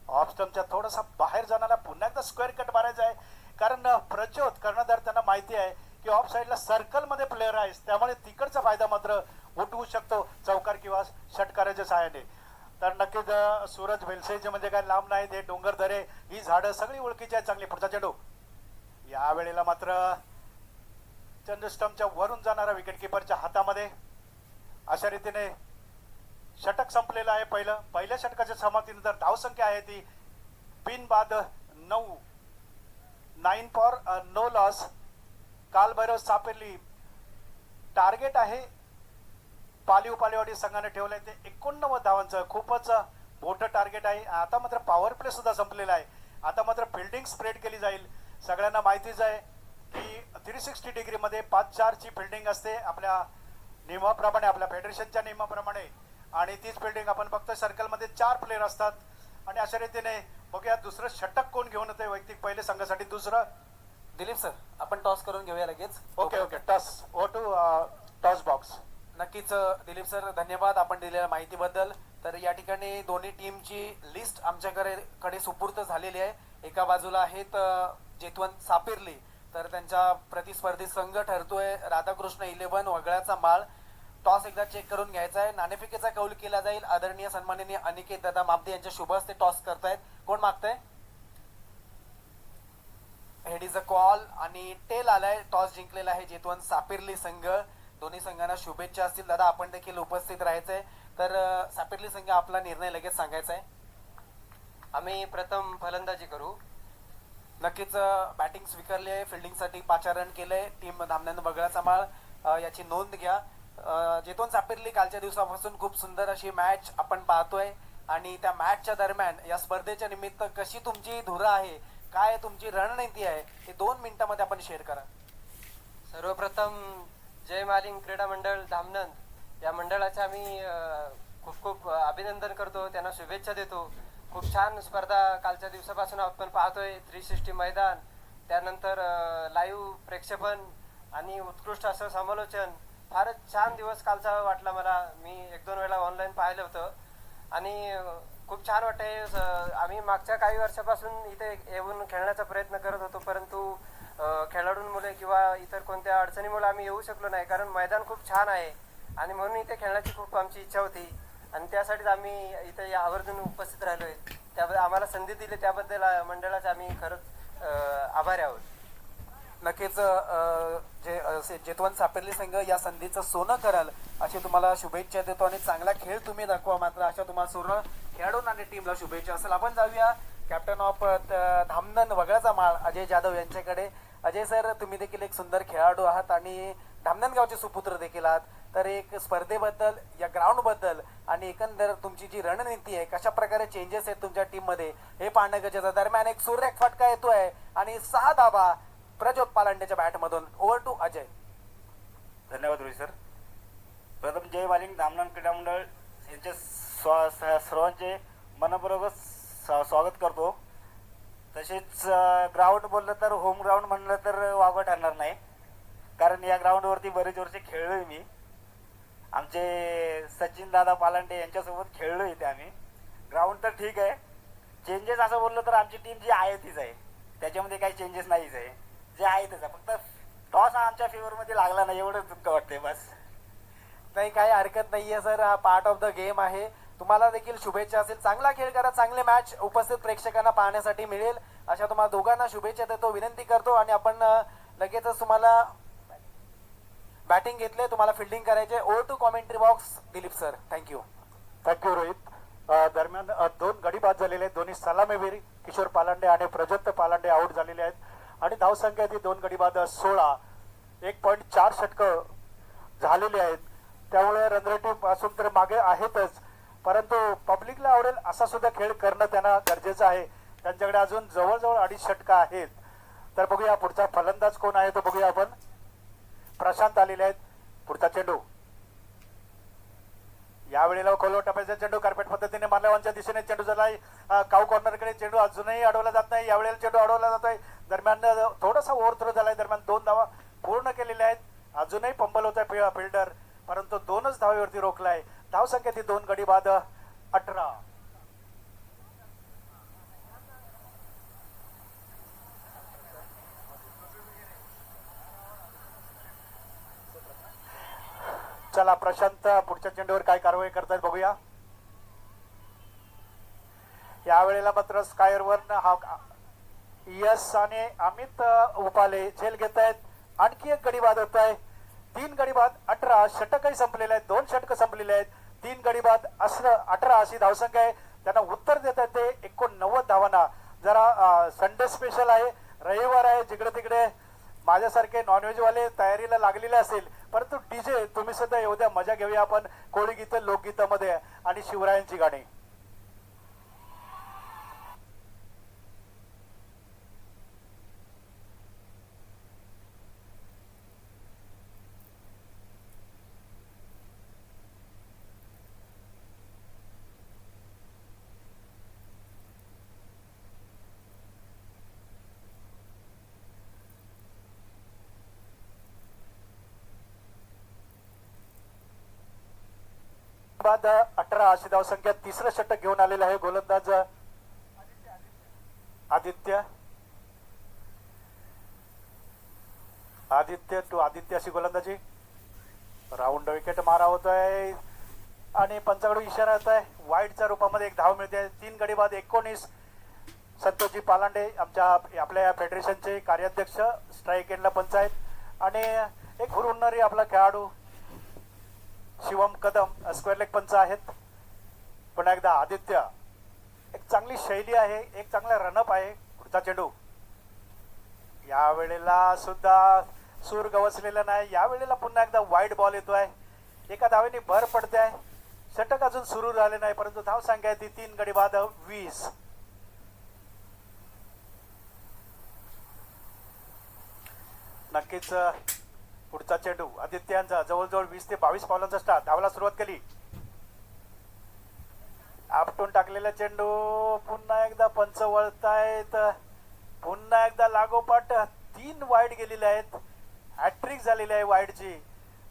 ऑफ स्टंपच्या थोडासा बाहेर जाणारा पुन्हा एकदा स्क्वेअर कट मारायचा आहे. कारण प्रज्योत कर्णधार त्यांना माहिती आहे की ऑफ साईडला सर्कलमध्ये प्लेअर आहे, त्यामुळे तिकडचा फायदा मात्र उठवू शकतो चौकार किंवा षटकाराच्या सहाय्याने. तर नक्कीच सूरज भेलसेचे म्हणजे काय लांब नाही, ते डोंगर दरे ही झाडं सगळी ओळखीची आहेत चांगली. पुढचा चेंडू यावेळेला मात्र चेंडू स्टंपच्या वरून जाणारा विकेट किपरच्या हातामध्ये. अशा रीतीने षटक संपलेलं आहे. पहिल्या षटकाच्या समाप्तीनंतर धावसंख्या आहे ती बिन बाद 9 for no loss. Kalbhairav Saperli target आहे पालीवाडी संघाने ठेवलंय ते 89 धावांचं. खूपच मोठं टार्गेट आहे. आता मात्र पॉवर प्ले सुद्धा संपलेला आहे. आता मात्र फिल्डिंग स्प्रेड केली जाईल. सगळ्यांना माहितीच आहे की 360 डिग्रीमध्ये 5-4ची फिल्डिंग असते आपल्या नियमाप्रमाणे, आपल्या फेडरेशनच्या नियमाप्रमाणे. आणि तीच फिल्डिंग आपण बघतोय सर्कलमध्ये 4 प्लेयर असतात. आणि अशा रीतीने बघूया दुसरं षटक कोण घेऊन येतोय वैयक्तिक पहिले संघासाठी. दुसरं दिलीप सर, आपण टॉस करून घेऊया लगेच. Okay toss. Oh to toss box. नक्कीच दिलीप सर, धन्यवाद आपण दिलेल्या माहितीबद्दल. तर या ठिकाणी दोन्ही टीमची लिस्ट आमच्याकडे सुपूर्द झालेली आहे. एका बाजूला आहेत जेतवंत सापेर्ली, तर त्यांचा प्रतिस्पर्धी संघ ठरतोय राधाकृष्ण 11 वगळ्याचा माळ. टॉस एकदा चेक करून घ्यायचा आहे. नाणेफेकीचा कौल केला जाईल. आदरणीय सन्माननीय अनिकेत दादा मापदे यांच्या शुभ हस्ते टॉस करतायत. कोण मागताय? हेड इज अ कॉल आणि टेल आलाय. टॉस जिंकलेला आहे जेतवंत सापेर्ली संघ. दोन्ही संघांना शुभेच्छा असतील. दादा आपण देखील उपस्थित राहायचंय. तर सापेर्ली संघ आपला निर्णय लगेच सांगायचा आहे. आम्ही प्रथम फलंदाजी करू. नक्कीच बॅटिंग स्वीकारली आहे. फिल्डिंगसाठी 5 रन केलंय. टीम धामण्यानं बगळाचा माळ याची नोंद घ्या. जेतवंत सापेर्ली कालच्या दिवसापासून खूप सुंदर अशी मॅच आपण पाहतोय. आणि त्या मॅचच्या दरम्यान या स्पर्धेच्या निमित्त कशी तुमची धुरा आहे, काय तुमची रणनीती आहे, हे 2 मिनिटांमध्ये आपण शेअर करा. सर्वप्रथम जय मालिंग क्रीडा मंडळ धामनंद या मंडळाचे आम्ही खूप खूप अभिनंदन करतो, त्यांना शुभेच्छा देतो. खूप छान स्पर्धा कालच्या दिवसापासून आपण पाहतोय. 360 मैदान, त्यानंतर लाईव्ह प्रेक्षेपण आणि उत्कृष्ट असं समालोचन. फारच छान दिवस कालचा वाटला मला. मी 1-2 वेळा ऑनलाईन पाहिलं होतं आणि खूप छान वाटतंय. आम्ही मागच्या काही वर्षापासून इथे येऊन खेळण्याचा प्रयत्न करत होतो, परंतु खेळाडूंमुळे किंवा इतर कोणत्या अडचणीमुळे आम्ही येऊ शकलो नाही, कारण मैदान खूप छान आहे आणि म्हणून इथे खेळण्याची खूप आमची इच्छा होती आणि त्यासाठीच आम्ही इथे आवर्जून उपस्थित राहिलोय. त्याबद्दल आम्हाला संधी दिली त्याबद्दल मंडळाचे आम्ही खरंच आभारी आहोत. नक्कीच जेतवंत सापेर्ली संघ या संधीचं सोनं कराल अशी तुम्हाला शुभेच्छा देतो आणि चांगला खेळ तुम्ही दाखवा मात्र अशा तुम्हाला सर्व खेळाडूंना आणि टीमला शुभेच्छा असेल. आपण जाऊया कॅप्टन ऑफ धामनंद वगळाचा माळ अजय जाधव यांच्याकडे. अजय सर, तुम्ही देखील एक सुंदर खेळाडू आहात आणि धामनंदगावचे सुपुत्र देखील आहात. तर एक स्पर्धेबद्दल, या ग्राउंड बद्दल आणि एकंदर तुमची जी रणनीती आहे, कशा प्रकारे चेंजेस आहेत तुमच्या टीम मध्ये, हे पाहणं गरजेचं. दरम्यान एक सूर्य फटका येतोय आणि 6 धाबा प्रज्योत पालांडेच्या बॅटमधून. Over to Ajay. धन्यवाद रोहित सर. प्रथम जय मालिंग धामणन क्रीडा मंडळ यांचे सर्वांचे मनपूर्वक स्वागत करतो. तसेच ग्राउंड बोललं तर होम ग्राउंड म्हणलं तर वावगं ठरणार नाही, कारण या ग्राउंडवरती बरेच वर्ष खेळलोय मी. आमचे सचिन दादा पालांडे यांच्यासोबत खेळलोय इथे आम्ही. ग्राउंड तर ठीक आहे, चेंजेस असं बोललं तर आमची टीम जी आहे तीच आहे, त्याच्यामध्ये काही चेंजेस नाहीच आहे, जे आहे त्याचा. फक्त टॉस हा आमच्या फेवरमध्ये लागला नाही एवढंच दुःख वाटते बस. नाही, काही हरकत नाहीये सर, हा पार्ट ऑफ द गेम आहे. तुम्हाला देखील शुभेच्छा असेल. चांगला खेळ करा, चांगले मॅच उपस्थित प्रेक्षकांना पाहण्यासाठी मिळेल अशा तुम्हाला दोघांना शुभेच्छा देतो, विनंती करतो. आणि आपण लगेचच तुम्हाला बॅटिंग घेतले, तुम्हाला फिल्डिंग करायचे. Over to commentary box Dilip sir. Thank you. Thank you Rohit. दरम्यान दोन गडी बाद झालेले आहेत. दोन्ही सलामीवीर किशोर पालांडे आणि प्रज्योत पालांडे आऊट झालेले आहेत आणि धावसंख्या ती दोन गडी बाद 16. 1.4 षटकं झालेली आहेत. त्यामुळे रणरेटी पासून तर मागे आहेतच, परंतु पब्लिकला आवडेल असा सुद्धा खेळ करणं त्यांना गरजेचं आहे. त्यांच्याकडे अजून जवळजवळ 2.5 षटकं आहेत. तर बघूया पुढचा फलंदाज कोण आहे तो बघूया आपण. प्रशांत आलेले आहेत. पुढचा चेंडू यावेळेला खोलवर टप्प्याचा चेंडू कार्पेट पद्धतीने मानवांच्या दिशेने चेंडू झालाय. काऊ कॉर्नरकडे चेंडू अजूनही अडवला जात नाही. यावेळेला चेंडू अडवला जातोय. दरम्यान थोडासा ओव्हरथ्रो झालाय. दरम्यान 2 धावा पूर्ण केलेल्या आहेत. अजूनही पंबल होत आहे फिल्डर, परंतु 2च धावेवरती रोखलाय. धावसंख्या ती 2 गडी बाद 18. चला प्रशांत पुढच्या चेंडूवर काय कारवाई करतात बघूया. यावेळेला मात्र स्कायरवर हा यस आणि अमित उपाले झेल घेत आहेत. आणखी एक गडी बाद होत आहे. 3 गडी बाद 18. षटकही संपलेले आहेत. 2 षटकं संपलेले आहेत. 3 गडी बाद 18 अशी धावसंख्या आहे. त्यांना उत्तर देत आहेत ते 89 धावांना. जरा संडे स्पेशल आहे, रविवार आहे, जिकडे तिकडे माझ्यासारखे नॉनव्हेजवाले तयारीला लागलेले असेल, परंतु डीजे तुम्ही सुद्धा येऊ द्या, मजा घेऊया आपण कोळी गीतं लोकगीतामध्ये आणि शिवरायांची गाणी. बाद 18 अशी धावसंख्या. तिसरं षटक घेऊन आलेलं आहे गोलंदाज आदित्य. आदित्य टू आदित्य अशी गोलंदाजी. राऊंड विकेट मारा होत आहे आणि पंचाकडून इशारा होत आहे. वाईडच्या रूपामध्ये एक धाव मिळते. 3 गडी बाद 19. संतोषजी पालांडे आपल्या या फेडरेशनचे कार्याध्यक्ष, स्ट्राईक एंडला पंच आहेत आणि एक हुरहुरणारी आपला खेळाडू शिवम कदम स्क्वेअर लेग पंच आहेत. पुन्हा एकदा आदित्य. एक चांगली शैली आहे, एक चांगला रनअप आहे. पुढचा चेंडू यावेळेला सुद्धा सूर गवसलेला नाही. यावेळेला पुन्हा एकदा वाईड बॉल येतोय. एका धावेने भर पडते आहे. षटक अजून सुरू झाले नाही, परंतु धाव संख्या ती 3 गडी बाद 20. नक्कीच पुढचा चेंडू आदित्यांचा जवळजवळ 20 ते 22 पावलांचा स्टार्ट. धावाला सुरुवात केली. आपटून टाकलेला चेंडू. पुन्हा एकदा पंच वळतायत. पुन्हा एकदा लागोपाठ 3 वाईड गेलेले आहेत. हॅट्रिक झालेली आहे वाईडची.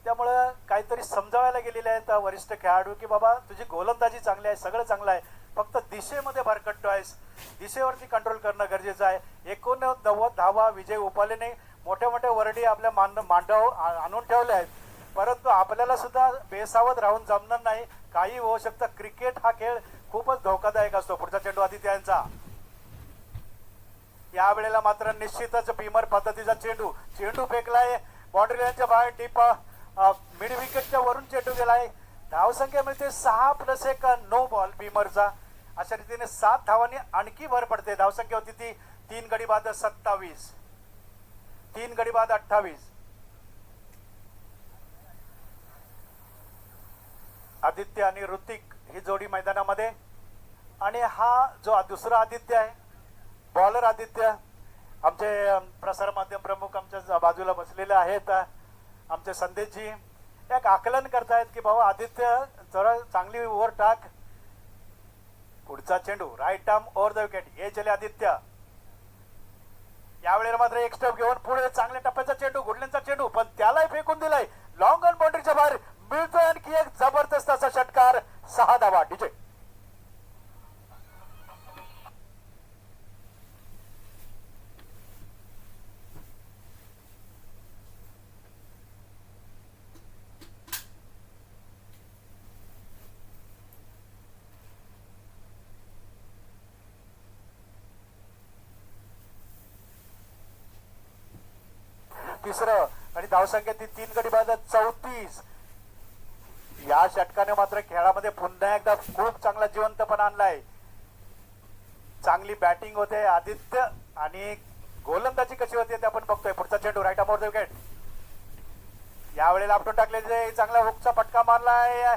त्यामुळं काहीतरी समजावायला गेलेले आहेत वरिष्ठ खेळाडू की बाबा तुझी गोलंदाजी चांगली आहे, सगळं चांगलं आहे, फक्त दिशेमध्ये भरकटतो आहेस, दिशेवरती कंट्रोल करणं गरजेचं आहे. 89 धावा विजय उपालेने मोठ्या मोठ्या वरडी आपल्या मांडव आणून ठेवले आहेत, परंतु आपल्याला सुद्धा बेसावध राहून जमणार नाही. काही होऊ शकतं. क्रिकेट हा खेळ खूपच धोकादायक असतो. पुढचा चेंडू आदित्यांचा. यावेळेला मात्र निश्चितच भीमर पद्धतीचा चेंडू. चेंडू फेकलाय बाउंड्री लाईनच्या बाहेर. डीप मिड विकेटच्या वरून चेंडू गेलाय. धावसंख्या मिळते 6+1 नो बॉल भीमरचा. अशा रीतीने 7 धावांनी आणखी भर पडते. धावसंख्या होती ती 3 गडी बाद 27. 3 गडी बाद 28. आदित्य आणि ऋतिक ही जोडी मैदानामध्ये. आणि हा जो दुसरा आदित्य आहे, बॉलर आदित्य, आमचे प्रसार माध्यम प्रमुख आमच्या बाजूला बसलेले आहेत आमचे संदेशजी एक आकलन करतायत की बाबा आदित्य जरा चांगली ओव्हर टाक. पुढचा चेंडू right arm over the wicket. हे चले आदित्य. यावेळेला मात्र एक स्टेप घेऊन पुढे चांगल्या टप्प्याचा चेंडू गुडलेंचा चेंडू पण त्यालाही फेकून दिलाय लॉंग ऑन बाउंड्रीच्या बाहेर. मिळतोय आणखी एक जबरदस्त असा षटकार. 6 धावा. डीजे तिसरं आणि धावसंख्या ती 3 गडी बाद 34. या षटकाने मात्र खेळामध्ये पुन्हा एकदा खूप चांगला जिवंतपणा आणलाय. चांगली बॅटिंग होते आदित्य आणि गोलंदाजी कशी होते ते आपण बघतोय. पुढचा चेंडू right arm over the wicket. यावेळेला आपटून टाकले चांगला हुकचा फटका मारलाय.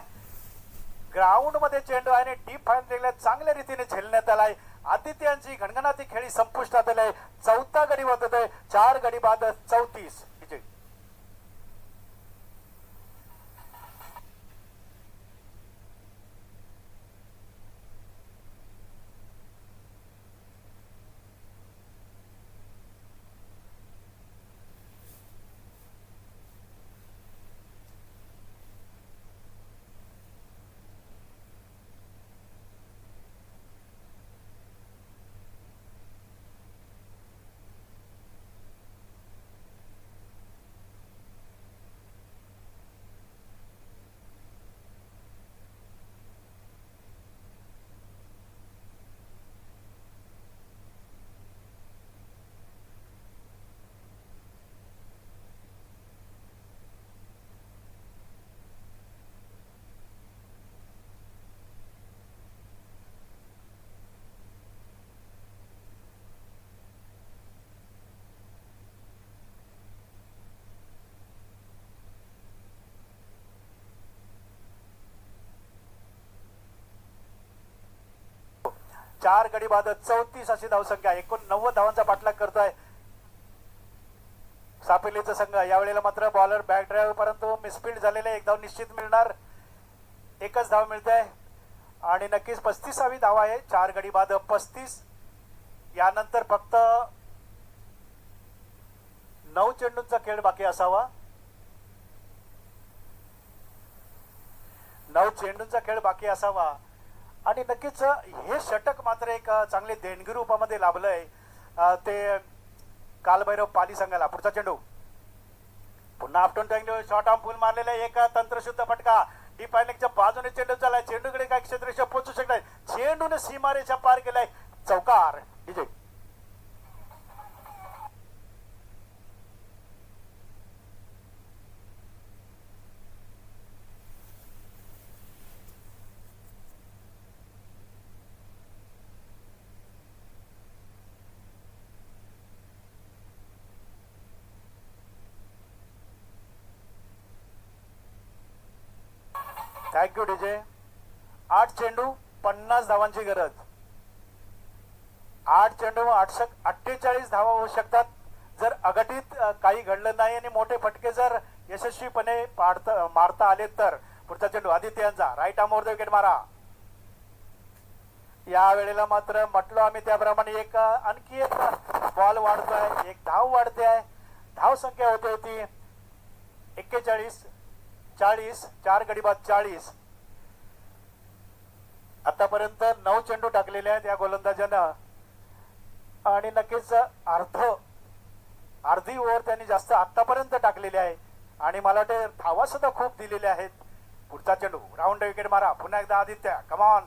ग्राउंड मध्ये चेंडू आहे आणि डीप फाईन चांगल्या रीतीने झेलण्यात आलाय. आदित्यांची घणघणाती खेळी संपुष्टात आली. 4था गडी बाद होतोय. 4 गडी बाद 34. 4 गडी बाद 34 अशी धावसंख्या. 89 धावांचा पाठलाग करतोय सापेलीचा संघ. यावेळेला मात्र बॉलर बॅक ड्राईव्ह परंतु मिसफिल्ड झालेले. एक धाव निश्चित मिळणार. एकच धाव मिळते आणि नक्कीच 35वी धाव आहे. 4 गडी बाद 35. यानंतर फक्त 9 चेंडूंचा खेळ बाकी असावा. 9 चेंडूंचा खेळ बाकी असावा आणि नक्कीच हे षटक मात्र एक चांगले देणगी रूपामध्ये लाभलंय ते कालभैरव पाली संघाला. पुढचा चेंडू पुन्हा आपटून टाकले. शॉर्ट आर्म फुल मारलेला एक तंत्रशुद्ध फटका. डीप फायनलच्या बाजूने चेंडू चाललाय. चेंडूकडे काय क्षेत्ररेषा पोहोचू शकलाय. चेंडूने सीमारेषा पार केलाय. चौकार. DJ thank you DJ. 8 चेंडू 50 धावांची गरज. 8 चेंडू 48 धावा होऊ शकतात जर अघटित काही घडलं नाही आणि मोठे फटके जर यशस्वीपणे मारता आले तर. पुढचा चेंडू आदित्य यांचा right arm over the wicket मारा. या वेळेला मात्र म्हटलो आम्ही त्याप्रमाणे एक आणखी एक बॉल वाढतोय. एक धाव वाढते आहे. धाव संख्या होते होती 41. 40. 4 गडी बाद 40. आतापर्यंत 9 चेंडू टाकलेले आहेत या गोलंदाजानं आणि नक्कीच अर्धी ओव्हर त्यांनी जास्त आतापर्यंत टाकलेली आहे आणि मला वाटते धावा सुद्धा खूप दिलेल्या आहेत. पुढचा चेंडू राऊंड विकेट मारा. पुन्हा एकदा आदित्य कमॉन.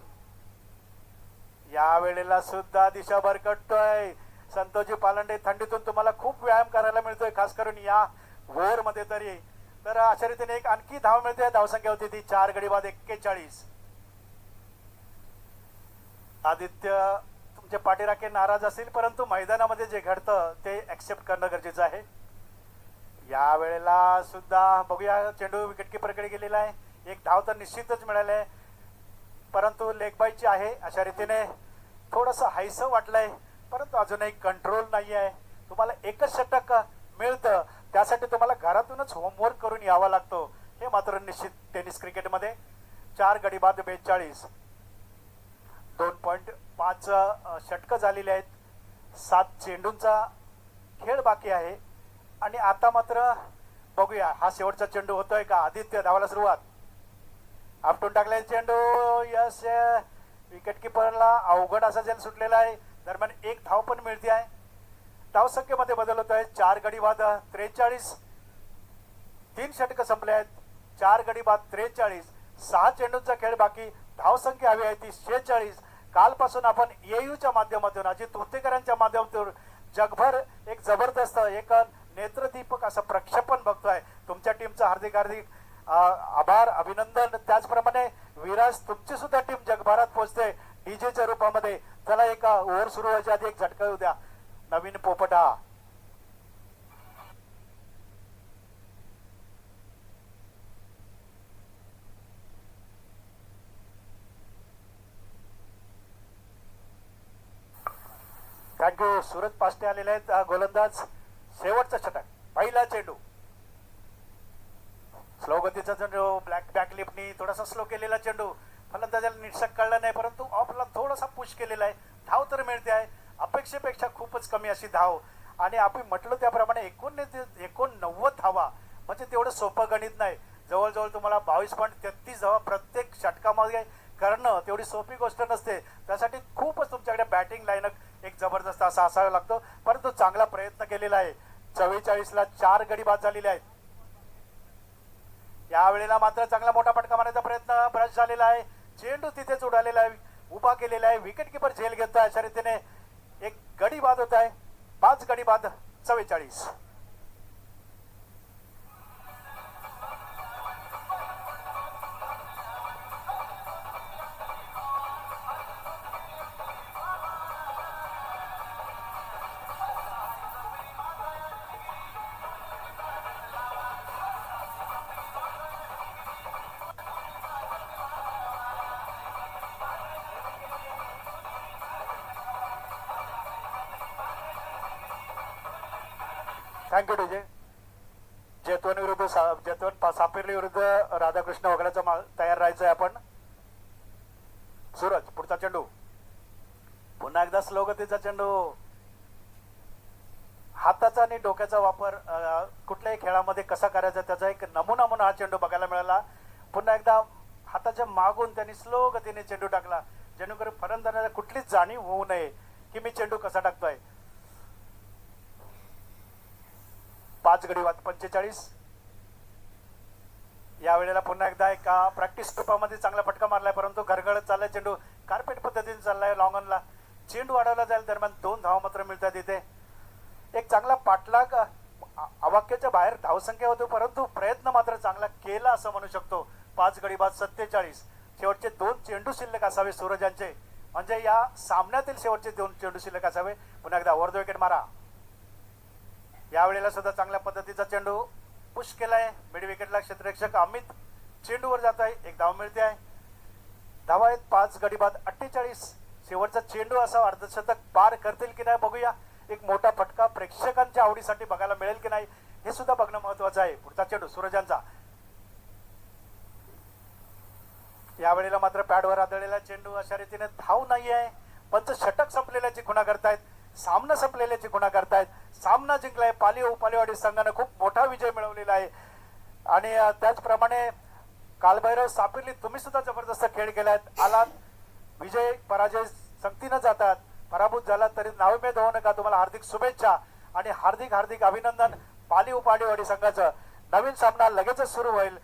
या वेळेला सुद्धा दिशा भरकटतोय. संतोषजी पालंडे थंडीतून तुम्हाला खूप व्यायाम करायला मिळतोय खास करून या ओव्हर मध्ये तरी. तर अशा रीतीने एक आणखी धाव मिळते. धावसंख्या होती ती 4 गडी बाद 41. आदित्य तुमचे पाठीराखे नाराज असतील परंतु मैदानामध्ये जे घडतं ते ऍक्सेप्ट करणं गरजेचं आहे. या वेळेला सुद्धा बघूया चेंडू विकेट किपरकडे गेलेला आहे. एक धाव तर निश्चितच मिळालंय परंतु लेग बाईची आहे. अशा रीतीने थोडंसं हायसं वाटलंय परंतु अजूनही कंट्रोल नाही आहे. तुम्हाला एकच षटक मिळतं, त्यासाठी तुम्हाला घरातूनच होमवर्क करून यावा लागतो, हे मात्र निश्चित टेनिस क्रिकेटमध्ये. 4 गडी बाद 42, 2.5 षटकं झालेली आहेत, 7 चेंडूंचा खेळ बाकी आहे. आणि आता मात्र बघूया हा शेवटचा चेंडू होतोय का. आदित्य धावाला सुरुवात, आपटून टाकलाय चेंडू, यस. विकेट किपरला अवघड असा झेल सुटलेला आहे. दरम्यान 1 धाव पण मिळते आहे. धावसंख्येमध्ये बदल होत आहे. 4 गडी बाद 43, 3 षटकं संपले आहेत. 4 गडी बाद 43, 6 चेंडूंचा खेळ बाकी. धावसंख्या हवी आहे ती 46. कालपासून आपण AU च्या माध्यमातून, अजित तोतेकरांच्या माध्यमातून जगभर एक जबरदस्त, एक नेत्रदीपक असं प्रक्षेपण बघतोय. तुमच्या टीमचं हार्दिक हार्दिक आभार, अभिनंदन. त्याचप्रमाणे विराज, तुमची सुद्धा टीम जगभरात पोहोचते डीजेच्या रूपामध्ये. चला एक ओव्हर सुरू व्हायच्या आधी एक झटका येऊ द्या. नवीन पोपटा, थँक्यू. सूरज पाष्टे आलेले आहेत गोलंदाज. शेवटचा षटक, पहिला चेंडू, स्लो गतीचा चेंडू, ब्लॅक बॅकलिपनी थोडासा स्लो केलेला चेंडू. फलंदाजाला नीटसक कळला नाही, परंतु ऑफला थोडासा पुश केलेला आहे. धाव तर मिळते आहे, अपेक्षेपेक्षा खूपच कमी अशी धाव. आणि आपण म्हटलं त्याप्रमाणे 89 धावा म्हणजे तेवढं सोपं गणित नाही. जवळजवळ तुम्हाला 22.33 धावा प्रत्येक षटकामध्ये करणं तेवढी सोपी गोष्ट नसते. त्यासाठी खूपच तुमच्याकडे बॅटिंग लाईनअप एक जबरदस्त असा असावा लागतो. परंतु चांगला प्रयत्न केलेला आहे. 44ला 4 गडी बाद झालेले आहेत. यावेळेला मात्र चांगला मोठा फटका मारण्याचा प्रयत्न ब्रश झालेला आहे. चेंडू तिथेच उडालेला आहे, उभा केलेला आहे. विकेट किपर झेल घेतोय. अशा रीतीने एक गडी बाद होत आहे. 5 गडी बाद 44. Thank you DJ. जैतवन विरुद्ध जैतवन सापिर्ली विरुद्ध राधाकृष्ण वगैरेचा माल तयार राहायचंय आपण. सूरज, पुढचा चेंडू, पुन्हा एकदा स्लो गतीचा चेंडू. हाताचा आणि डोक्याचा वापर कुठल्याही खेळामध्ये कसा करायचा त्याचा एक नमुना म्हणून हा चेंडू बघायला मिळाला. पुन्हा एकदा हाताच्या मागून त्यांनी स्लो गतीने चेंडू टाकला, जेणेकरून फलंदाजाला कुठलीच जाणीव होऊ नये की मी चेंडू कसा टाकतोय. 5 गडी बाद 45. यावेळेला पुन्हा एकदा एक प्रॅक्टिस रूपामध्ये चांगला फटका मारलाय, परंतु घरगळत चाललाय चेंडू. कार्पेट पद्धतीने चाललाय लॉंगनला. चेंडू वाढवला जाईल. दरम्यान 2 धावा मात्र मिळतात इथे. एक चांगला पाठलाग, अवाक्याच्या बाहेर धावसंख्या होती, परंतु प्रयत्न मात्र चांगला केला असं म्हणू शकतो. 5 गडी बाद 47. शेवटचे 2 चेंडू शिल्लक असावे सूरजांचे, म्हणजे या सामन्यातील शेवटचे 2 चेंडू शिल्लक असावे. पुन्हा एकदा ओव्हर द विकेट मारा. यावेळेला सुद्धा चांगल्या पद्धतीचा चेंडू पुश केलाय. मिड विकेटला क्षेत्ररक्षक अमित चेंडूवर जात आहे. एक धाव मिळते आहे. धावा आहेत 5 गडी बाद 48. शेवटचा चेंडू असा अर्धशतक पार करतील की नाही बघूया. एक मोठा फटका प्रेक्षकांच्या आवडीसाठी बघायला मिळेल की नाही हे सुद्धा बघणं महत्वाचं आहे. पुढचा चेंडू सूरजांचा. यावेळेला मात्र पॅडवर आदळलेला चेंडू. अशा रीतीने धाव नाही आहे, पंच षटक संपलेल्याची खुणा करतायत, सामना संपलेल्याची खुणा करतायत. सामना जिंकलाय. पालीवाडी संघाने खूप मोठा विजय मिळवलेला आहे. आणि त्याचप्रमाणे कालभैरव सापिर्ली, तुम्ही सुद्धा जबरदस्त खेळ केलात. आलात, विजय पराजय संगतीनं जातात. पराभूत झाला तरी नावमेद होऊ नका. तुम्हाला हार्दिक शुभेच्छा आणि हार्दिक हार्दिक अभिनंदन. पालीवाडी संघाचं नवीन सामना लगेचच सुरू होईल.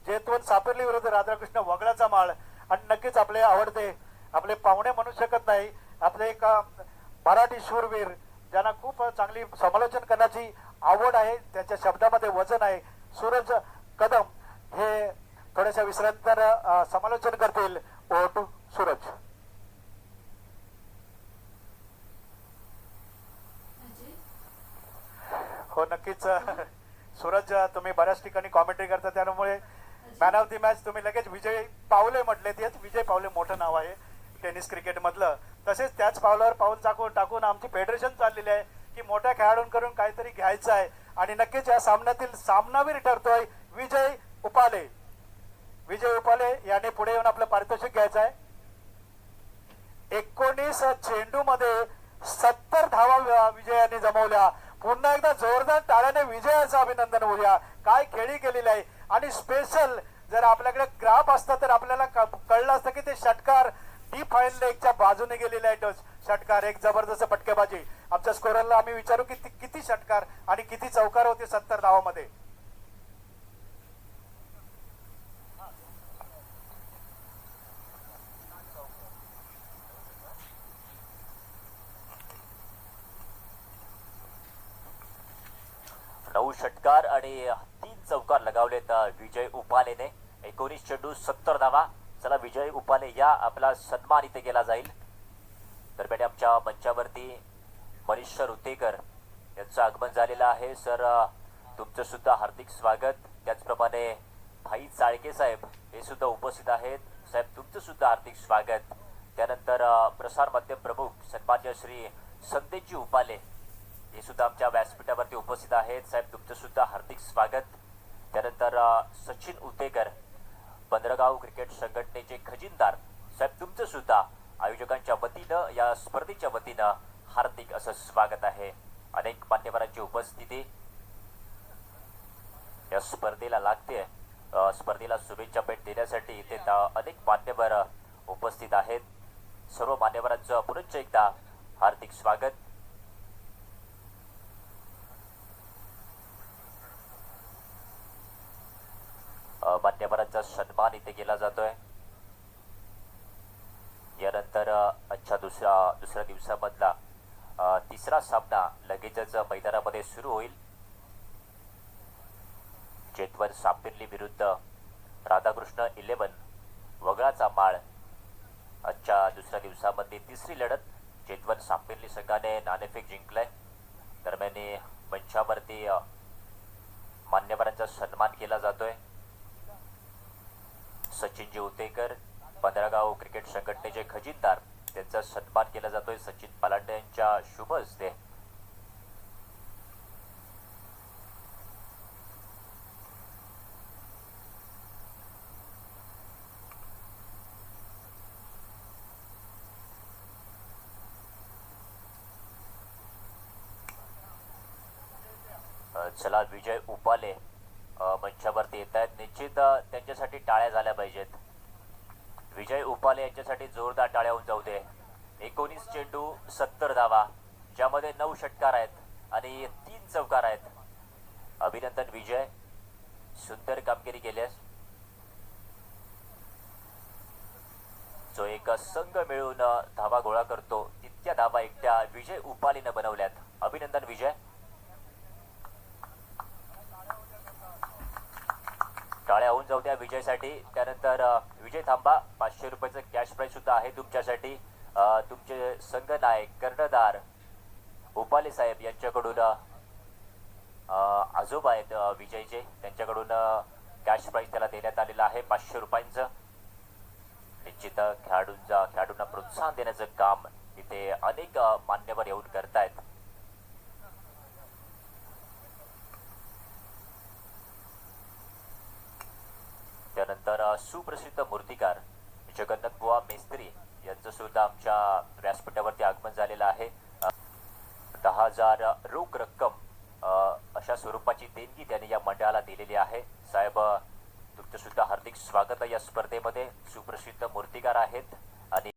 जैतवन सापिर्ली विरुद्ध राधाकृष्ण वगळाचा माळ. आणि नक्कीच आपले आवडते, आपले पाहुणे म्हणू शकत नाही, आपले एक मराठी शूरवीर ज्यांना खूप चांगली समालोचन करण्याची आवड आहे, त्याच्या शब्दामध्ये वजन आहे, सूरज कदम हे थोड्याशा विश्रांतीनंतर समालोचन करतील. Over to Suraj. हो नक्कीच सूरज, तुम्ही बऱ्याच ठिकाणी कॉमेंट्री करता, त्यामुळे मॅन ऑफ द मॅच तुम्ही लगेच विजय पावले म्हटले. तेच विजय पावले मोठं नाव आहे टेनिस क्रिकेट मधलं. तसेच त्याच पावलावर पाऊल टाकून आमची फेडरेशन चाललेली आहे. की मोठ्या खेळाडूंकडून काहीतरी घ्यायचं आहे आणि नक्कीच या सामन्यातील सामनावीर ठरतोय विजय उपाले. विजय उपाले याने पुढे येऊन आपलं पारितोषिक घ्यायचं आहे. 19 चेंडू मध्ये 70 धावा विजयाने जमवल्या. पुन्हा एकदा जोरदार टाळ्याने विजयाचं अभिनंदन होऊया. काय खेळी केलेली आहे आणि स्पेशल जर आपल्याकडे ग्राफ असता तर आपल्याला कळलं असतं की ते षटकार डीप फाईन लेगच्या बाजूने गेलेले आहे. षटकार एक जबरदस्त फटकेबाजी. आमच्या स्कोररला आम्ही विचारू की किती षटकार आणि किती चौकार होते 70 धावामध्ये. नऊ षटकार आणि 3 चौकार लगावलेत विजय उपालेने. 19 चेंडू 70 धावा. चला विजय उपाले या आपला सन्मान इथे केला जाईल. दरम्यान आमच्या मंचावरती मनीष रुतेकर यांचं आगमन झालेलं आहे. सर तुमचं सुद्धा हार्दिक स्वागत. त्याचप्रमाणे भाई चाळके साहेब हे सुद्धा उपस्थित आहेत. साहेब तुमचं सुद्धा हार्दिक स्वागत. त्यानंतर प्रसार माध्यम प्रमुख सन्मान्य श्री संदेशजी उपाले हे सुद्धा आमच्या व्यासपीठावरती उपस्थित आहेत. साहेब तुमचं सुद्धा हार्दिक स्वागत. त्यानंतर सचिन उतेकर पंधरगाव क्रिकेट संघटनेचे खजिनदार साहेब तुमचं सुद्धा आयोजकांच्या वतीनं या स्पर्धेच्या वतीनं हार्दिक असं स्वागत आहे. अनेक मान्यवरांची उपस्थिती या स्पर्धेला लागते. स्पर्धेला शुभेच्छा भेट देण्यासाठी इथे अनेक मान्यवर उपस्थित आहेत. सर्व मान्यवरांचं पुनश्च एकदा हार्दिक स्वागत. मान्यवरांचा सन्मान इथे केला जातोय. यानंतर आजच्या दुसऱ्या दिवसामधला तिसरा सामना लगेचच मैदानामध्ये सुरू होईल. चेतवन सापिर्ली विरुद्ध राधाकृष्ण 11 वगळाचा माळ. आजच्या दुसऱ्या दिवसामध्ये तिसरी लढत चेतवन सापिर्ली संघाने नाणेफेक जिंकलंय. दरम्यान मंचावरती मान्यवरांचा सन्मान केला जातोय. सचिनजी उतेकर पंधरगाव क्रिकेट संघटनेचे खजिनदार त्यांचा सन्मान केला जातोय सचिन पलांडे यांच्या शुभ हस्ते. चला विजय उपाले मंचावरती येत आहेत. निश्चित त्यांच्यासाठी टाळ्या झाल्या पाहिजेत. विजय उपाले यांच्यासाठी जोरदार टाळ्या होऊन जाऊ दे. 19 चेंडू 70 धावा ज्यामध्ये 9 षटकार आहेत आणि 3 चौकार आहेत. अभिनंदन विजय, सुंदर कामगिरी केल्यास. जो एक संघ मिळून धावा गोळा करतो तितक्या धावा एकट्या विजय उपालेनं बनवल्यात. अभिनंदन विजय. टाळ्या होऊन जाऊ द्या विजयसाठी. त्यानंतर विजय थांबा 500 रुपयाचं कॅश प्राईज सुद्धा आहे तुमच्यासाठी. तुमचे संघ नायक कर्णधार उपाले साहेब यांच्याकडून आजोबा आहेत विजयचे, त्यांच्याकडून कॅश प्राईज त्याला देण्यात आलेलं आहे 500 रुपयांचं. निश्चित खेळाडूंना प्रोत्साहन देण्याचं काम इथे अनेक मान्यवर येऊन करतायत. त्यानंतर सुप्रसिद्ध मूर्तिकार जगन्नाथ बुवा मेस्त्री यांचं सुद्धा आमच्या व्यासपीठावरती आगमन झालेलं आहे. 10,000 रोख रक्कम अशा स्वरूपाची देणगी त्यांनी या मंडळाला दिलेली आहे. साहेब तुमचं सुद्धा हार्दिक स्वागत आहे या स्पर्धेमध्ये. सुप्रसिद्ध मूर्तिकार आहेत आणि